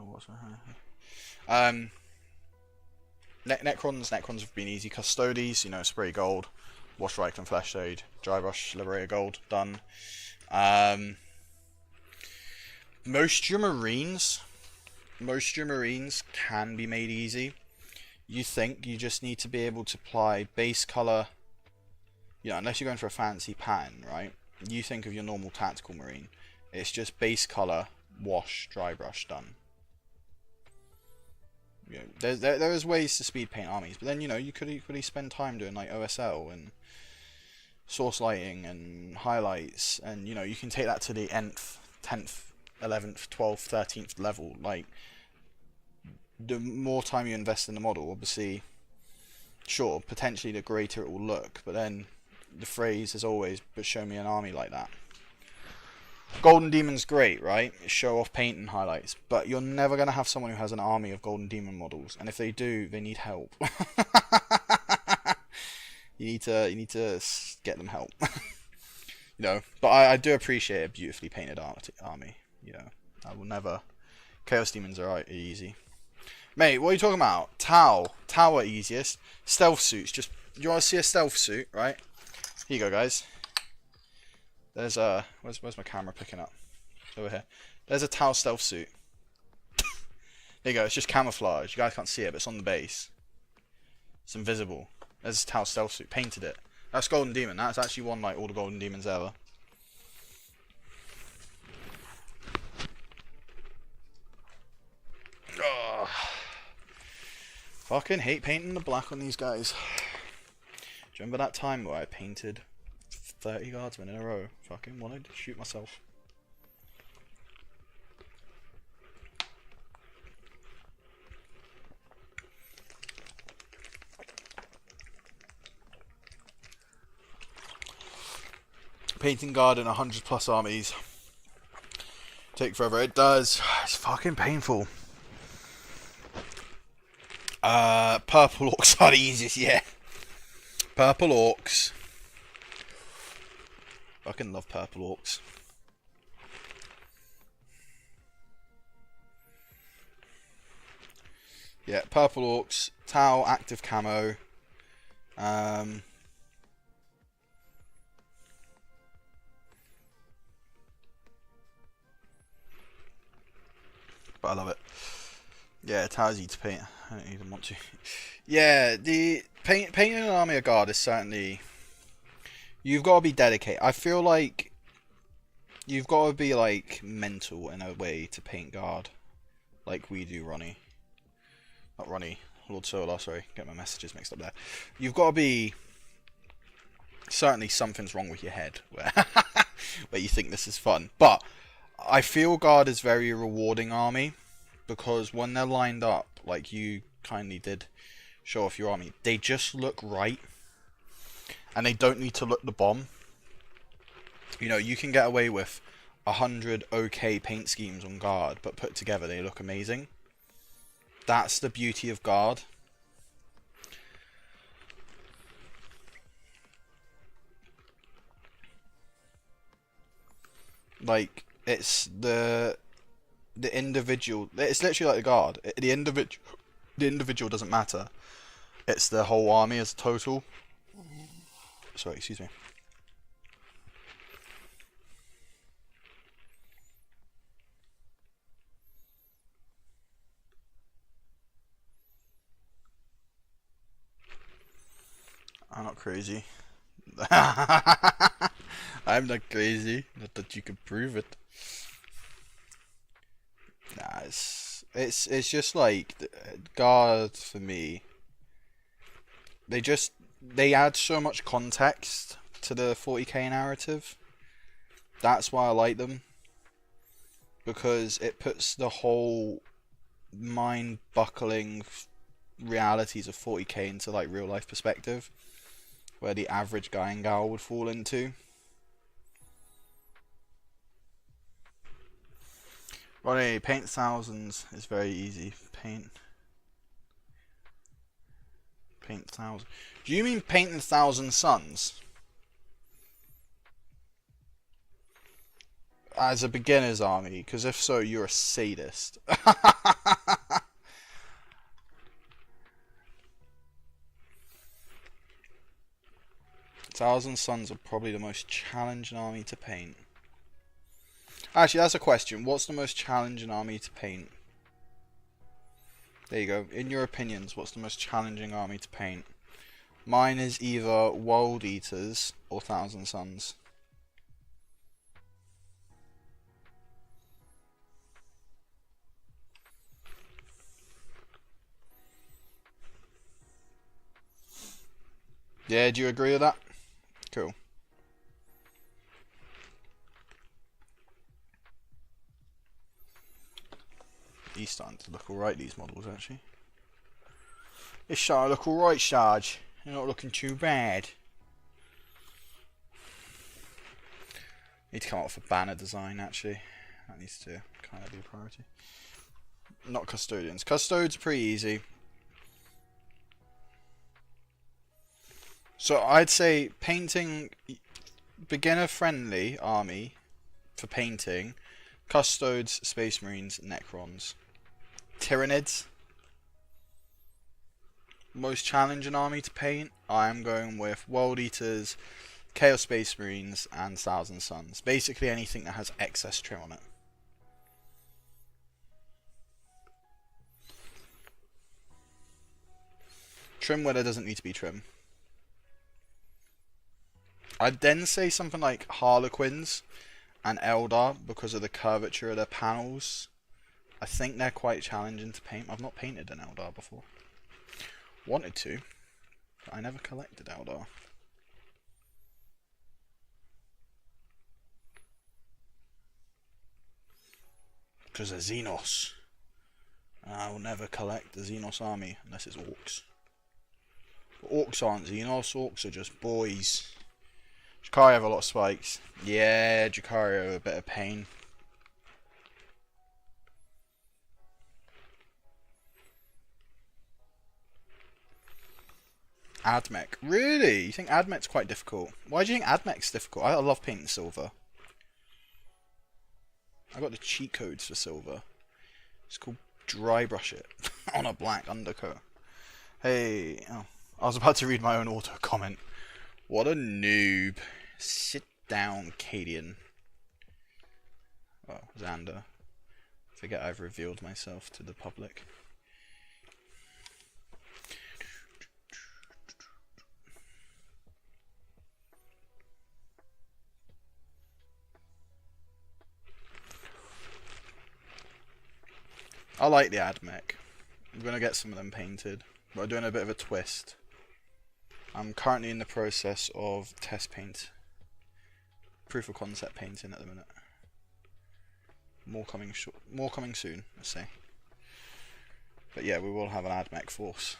Necrons have been easy. Custodes, spray gold, wash Reichland Flesh Shade, dry brush Liberator Gold, done. Moisture Marines can be made easy. You just need to be able to apply base color. Unless you're going for a fancy pattern, right? You think of your normal tactical marine. It's just base color, wash, dry brush, done. There is ways to speed paint armies, but then you could equally spend time doing like OSL and source lighting and highlights, and you can take that to the 10th, 11th, 12th, 13th level. Like, the more time you invest in the model, obviously, sure, potentially the greater it will look, but then the phrase is always, but show me an army like that. Golden Demon's great, right? Show off paint and highlights, but you're never going to have someone who has an army of Golden Demon models, and if they do, they need help. you need to get them help. But I do appreciate a beautifully painted army. I will never. Chaos Demons are easy. Mate, what are you talking about? Tau are easiest. Stealth suits, you want to see a stealth suit, right? Here you go, guys. There's where's my camera picking up? It's over here. There's a Tau stealth suit. There you go. It's just camouflage. You guys can't see it, but it's on the base. It's invisible. There's a Tau stealth suit. Painted it. That's Golden Demon. That's actually won like all the Golden Demons ever. Oh. Fucking hate painting the black on these guys. Do you remember that time where I painted 30 guardsmen in a row? Fucking wanted to shoot myself. Painting guard in 100+ armies. Take forever. It does. It's fucking painful. Purple orcs are the easiest, yeah. Purple orcs. Fucking love purple orcs. Yeah, purple orcs. Tau, active camo. But I love it. Yeah, Tau's easy to paint. I don't even want to. Yeah, the painting an army of guard is certainly. You've got to be dedicated. I feel like you've got to be like mental in a way to paint guard, like we do, Ronnie. Not Ronnie, Lord Solar. Sorry, get my messages mixed up there. You've got to be. Certainly, something's wrong with your head where where you think this is fun. But I feel guard is very rewarding army because when they're lined up, like you kindly did show off your army, they just look right. And they don't need to look the bomb. You can get away with 100 okay paint schemes on guard, but put together they look amazing. That's the beauty of guard. Like, it's the individual. It's literally like the guard. The individual doesn't matter. It's the whole army as a total. Sorry, excuse me. I'm not crazy. I'm not crazy. Not that you can prove it. Nah, it's just like guard for me. They add so much context to the 40k narrative. That's why I like them, because it puts the whole mind-buckling realities of 40k into like real life perspective, where the average guy and gal would fall into. Ronnie, paint thousands is very easy. Paint thousand. Do you mean paint 1,000 suns? As a beginner's army? Because if so, you're a sadist. 1,000 suns are probably the most challenging army to paint. Actually, that's a question. What's the most challenging army to paint? There you go. In your opinions, what's the most challenging army to paint? Mine is either World Eaters or 1,000 Suns. Yeah, do you agree with that? Cool. He's starting to look alright, these models, actually. It's starting to look alright, Sarge. You're not looking too bad. Need to come up with a banner design, actually. That needs to kind of be a priority. Not custodians. Custodes are pretty easy. So I'd say painting, beginner friendly army for painting, Custodes, Space Marines, Necrons. Tyranids. Most challenging army to paint, I am going with World Eaters, Chaos Space Marines, and 1,000 Suns. Basically anything that has excess trim on it. Trim where there doesn't need to be trim. I'd then say something like Harlequins and Eldar because of the curvature of their panels. I think they're quite challenging to paint. I've not painted an Eldar before. Wanted to, but I never collected Eldar. Because they're Xenos. I will never collect the Xenos army unless it's Orcs. But Orcs aren't Xenos, Orcs are just boys. Jakari have a lot of spikes. Yeah, Jakari are a bit of pain. Admech. Really? You think Admech's quite difficult? Why do you think Admech's difficult? I love painting silver. I got the cheat codes for silver. It's called dry brush it on a black undercoat. Hey, oh, I was about to read my own auto comment. What a noob. Sit down, Cadian. Well, Xander. Forget I've revealed myself to the public. I like the Admech. I'm going to get some of them painted, but I'm doing a bit of a twist. I'm currently in the process of test paint. Proof of concept painting at the minute. More coming soon, let's say. But yeah, we will have an Admech force.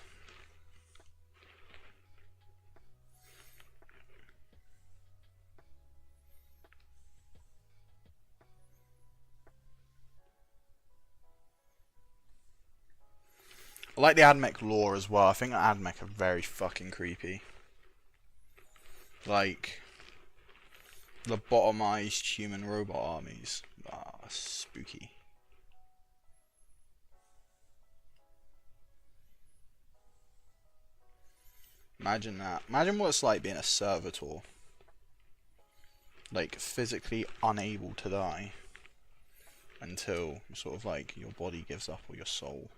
I like the Admech lore as well. I think the Admech are very fucking creepy. Like, Lobotomized human robot armies. Ah, spooky. Imagine that. Imagine what it's like being a servitor. Like, physically unable to die until sort of like your body gives up or your soul.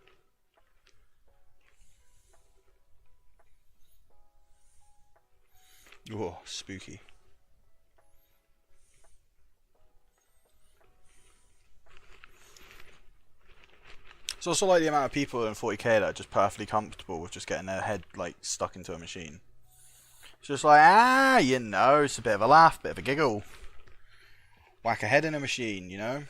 Oh, spooky. It's also like the amount of people in 40k that are just perfectly comfortable with just getting their head like stuck into a machine. It's just like, you know, it's a bit of a laugh, bit of a giggle. Whack a head in a machine, you know?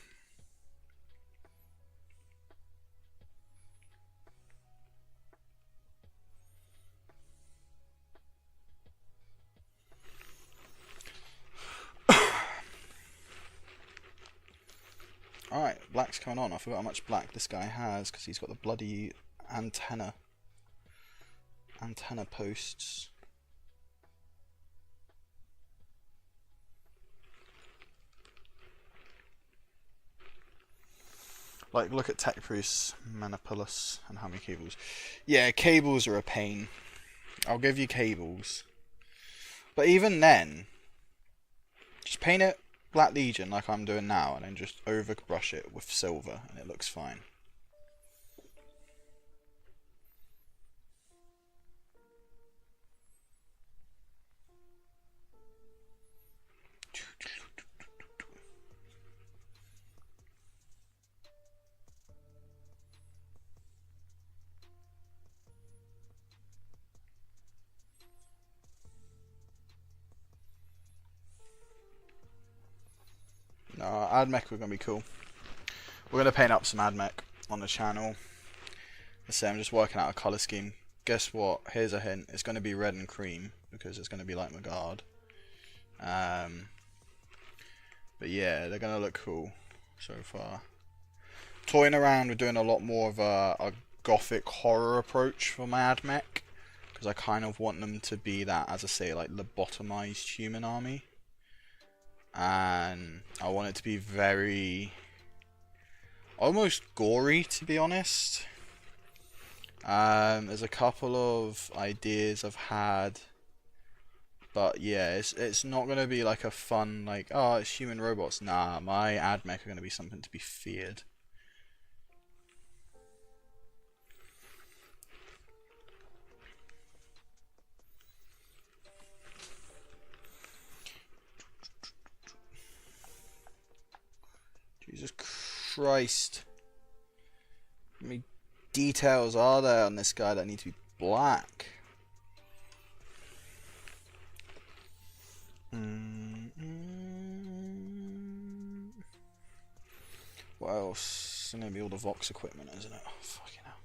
Alright, black's coming on. I forgot how much black this guy has because he's got the bloody antenna posts. Like, look at Techprus, Manipulus, and how many cables. Yeah, cables are a pain. I'll give you cables. But even then, just paint it Black Legion like I'm doing now, and then just overbrush it with silver, and it looks fine. No, AdMech are going to be cool. We're going to paint up some AdMech on the channel. I say I'm just working out a colour scheme. Guess what? Here's a hint. It's going to be red and cream because it's going to be like my guard. But yeah, they're going to look cool so far. Toying around with doing a lot more of a gothic horror approach for my AdMech because I kind of want them to be that, as I say, like lobotomized human army. And I want it to be very almost gory, to be honest. There's a couple of ideas I've had, but yeah, it's not gonna be like a fun like, oh, it's human robots. Nah, my AdMech are gonna be something to be feared. Jesus Christ. How many details are there on this guy that need to be black? What else? It's gonna be all the Vox equipment, isn't it? Oh, fucking hell.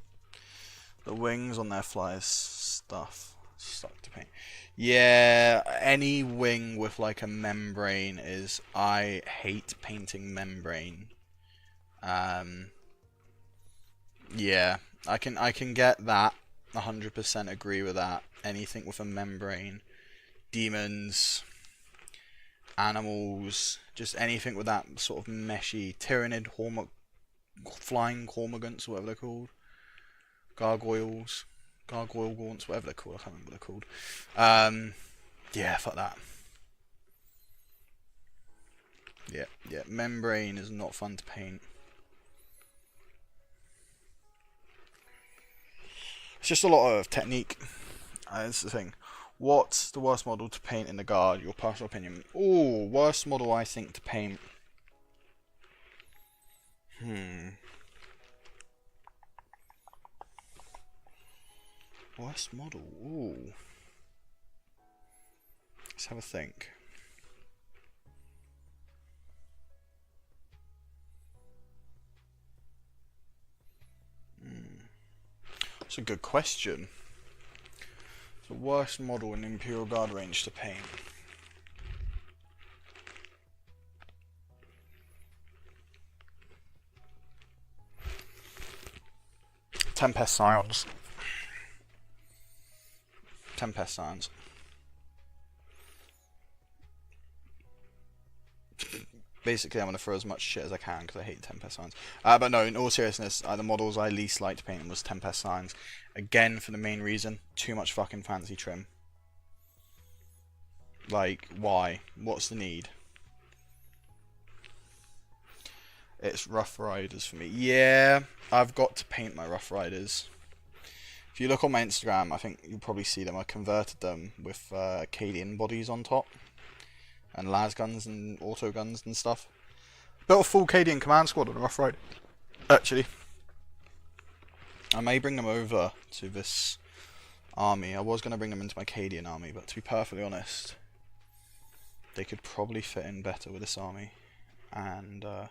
The wings on their flyers stuff. Stuck to paint. Yeah, any wing with like a membrane is... I hate painting membrane. Yeah, I can get that. 100% agree with that. Anything with a membrane. Demons. Animals. Just anything with that sort of meshy... Tyrannid, flying cormorants, whatever they're called. Gargoyles. Gargoyle gaunts, whatever they're called, I can't remember what they're called. Yeah, fuck that. Yeah, membrane is not fun to paint. It's just a lot of technique. That's the thing. What's the worst model to paint in the guard? Your personal opinion. Oh, worst model I think to paint. Worst model? Ooh. Let's have a think. That's a good question. The worst model in the Imperial Guard range to paint. Tempest Scions. Tempest Scions. basically I'm going to throw as much shit as I can because I hate Tempest Signs. But no, in all seriousness, the models I least liked painting was Tempest Signs. Again, for the main reason, too much fucking fancy trim. Like, why? What's the need? It's Rough Riders for me. Yeah, I've got to paint my Rough Riders. If you look on my Instagram, I think you'll probably see them. I converted them with Cadian bodies on top. And las guns and auto guns and stuff. Built a full Cadian command squad on a Rough Rider. Actually. I may bring them over to this army. I was going to bring them into my Cadian army, but to be perfectly honest, they could probably fit in better with this army. And, you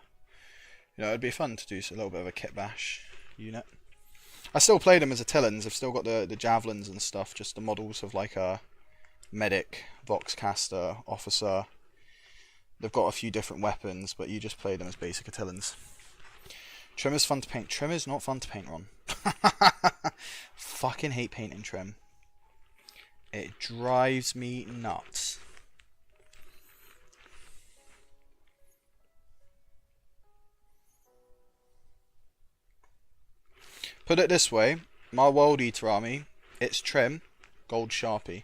know, it'd be fun to do a little bit of a kit bash unit. I still play them as Attillans. I've still got the javelins and stuff, just the models of like a medic, voxcaster, officer. They've got a few different weapons, but you just play them as basic Attillans. Trim is fun to paint. Trim is not fun to paint, Ron. Fucking hate painting trim. It drives me nuts. Put it this way, my World Eater army, it's trim, gold Sharpie.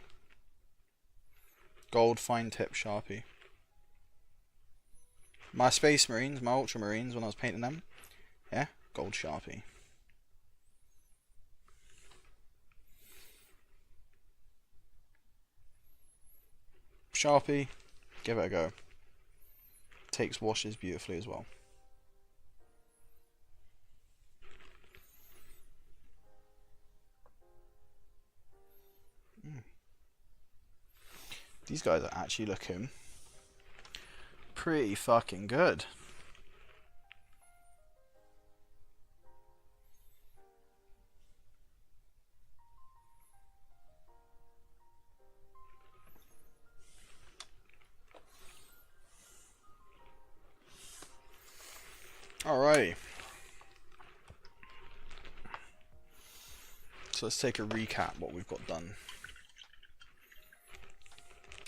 Gold fine tip Sharpie. My Space Marines, my Ultramarines, when I was painting them, yeah, gold Sharpie. Sharpie, give it a go. Takes washes beautifully as well. These guys are actually looking pretty fucking good. Alrighty. So let's take a recap what we've got done.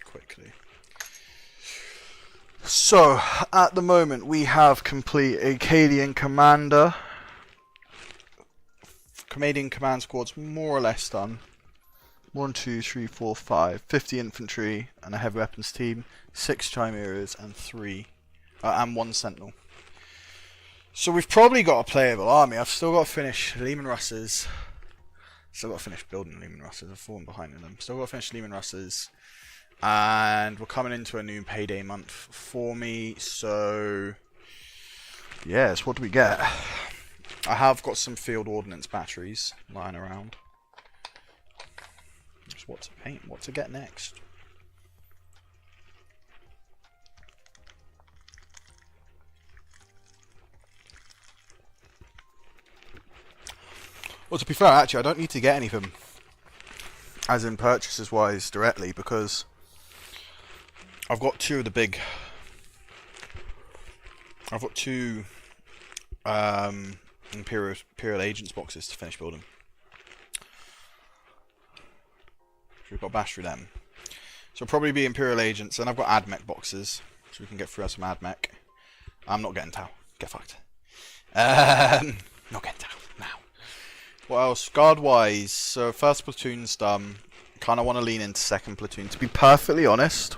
Quickly. So, at the moment we have complete a Cadian commander. Canadian command squad's more or less done. 1, 2, 3, 4, 5. 50 infantry and a heavy weapons team. 6 chimeras and 1 sentinel. So we've probably got a playable army. I've still got to finish Lehman Russes. Still got to finish building Lehman Russes. I've fallen behind in them. Still got to finish Lehman Russes. And we're coming into a new payday month for me. So, yes, what do we get? I have got some field ordnance batteries lying around. Just what to paint, what to get next. Well, to be fair, actually, I don't need to get anything, as in purchases wise, directly, because I've got two of the big. I've got two Imperial Agents boxes to finish building. So we've got bash through them. So it'll probably be Imperial Agents, and I've got AdMech boxes, so we can get through some AdMech. I'm not getting Tau. Get fucked. Not getting Tau now. What else? Guard-wise, so first platoon's done. Kind of want to lean into second platoon. To be perfectly honest.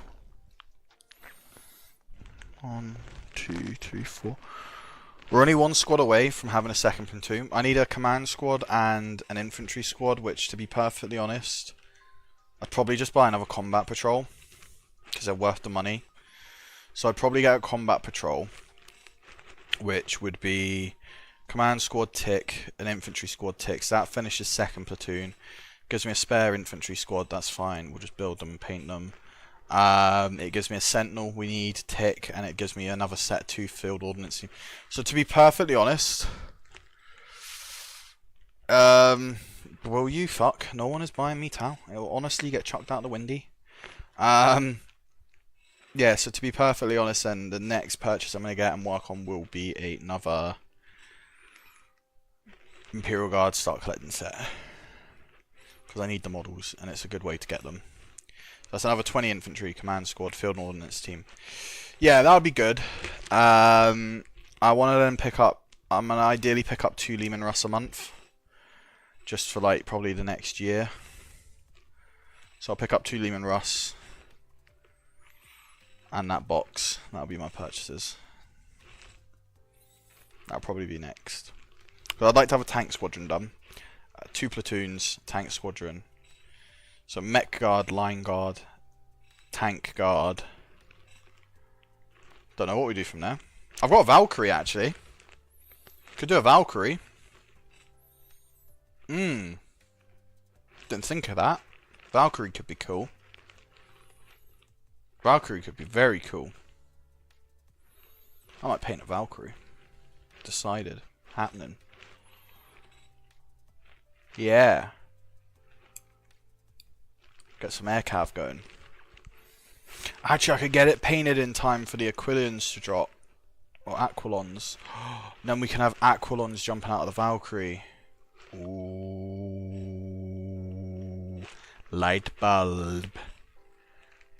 1, 2, 3, 4. We're only one squad away from having a second platoon. I need a command squad and an infantry squad, which, to be perfectly honest, I'd probably just buy another combat patrol, because they're worth the money. So I'd probably get a combat patrol, which would be command squad tick, an infantry squad tick. So that finishes second platoon. Gives me a spare infantry squad, that's fine. We'll just build them and paint them. It gives me a sentinel we need tick, and it gives me another set 2 field ordnance team. So to be perfectly honest, well, you fuck, no one is buying me Tau. It'll honestly get chucked out the windy. Yeah, so to be perfectly honest, then the next purchase I'm going to get and work on will be another Imperial Guard start collecting set, because I need the models and it's a good way to get them. That's another 20 infantry command squad field ordnance team. Yeah, that would be good. I want to then pick up. I'm gonna ideally pick up 2 Lehman Russ a month, just for like probably the next year. So I'll pick up 2 Lehman Russ and that box. That'll be my purchases. That'll probably be next. But I'd like to have a tank squadron done. 2 platoons, tank squadron. So mech guard, line guard, tank guard. Don't know what we do from there. I've got a Valkyrie actually. Could do a Valkyrie. Didn't think of that. Valkyrie could be cool. Valkyrie could be very cool. I might paint a Valkyrie. Decided. Happening. Yeah. Get some air cav going. Actually, I could get it painted in time for the Aquilians to drop. Or Aquilons. Then we can have Aquilons jumping out of the Valkyrie. Ooh. Light bulb.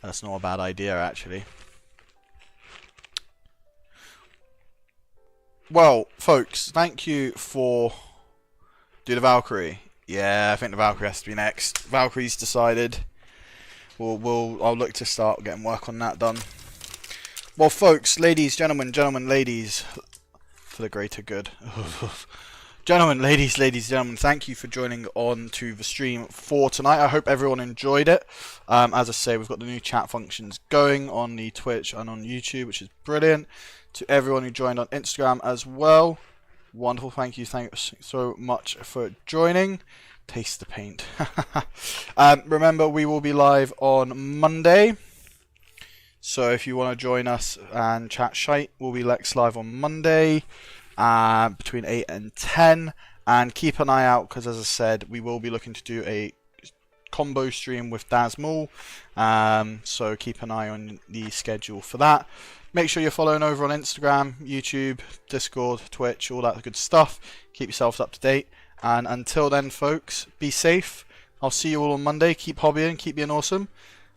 That's not a bad idea, actually. Well, folks, thank you for... Do the Valkyrie. Yeah, I think the Valkyrie has to be next. Valkyrie's decided. I'll look to start getting work on that done. Well, folks, ladies, gentlemen, ladies, for the greater good. Gentlemen, ladies, gentlemen, thank you for joining on to the stream for tonight. I hope everyone enjoyed it. As I say, we've got the new chat functions going on the Twitch and on YouTube, which is brilliant. To everyone who joined on Instagram as well, wonderful. Thank you. Thanks so much for joining. Taste the paint. Remember, we will be live on Monday. So if you want to join us and chat shite, we'll be live on Monday between 8 and 10. And keep an eye out, because as I said, we will be looking to do a combo stream with Daz Maul. So keep an eye on the schedule for that. Make sure you're following over on Instagram, YouTube, Discord, Twitch, all that good stuff. Keep yourselves up to date. And until then, folks, be safe. I'll see you all on Monday. Keep hobbying, keep being awesome.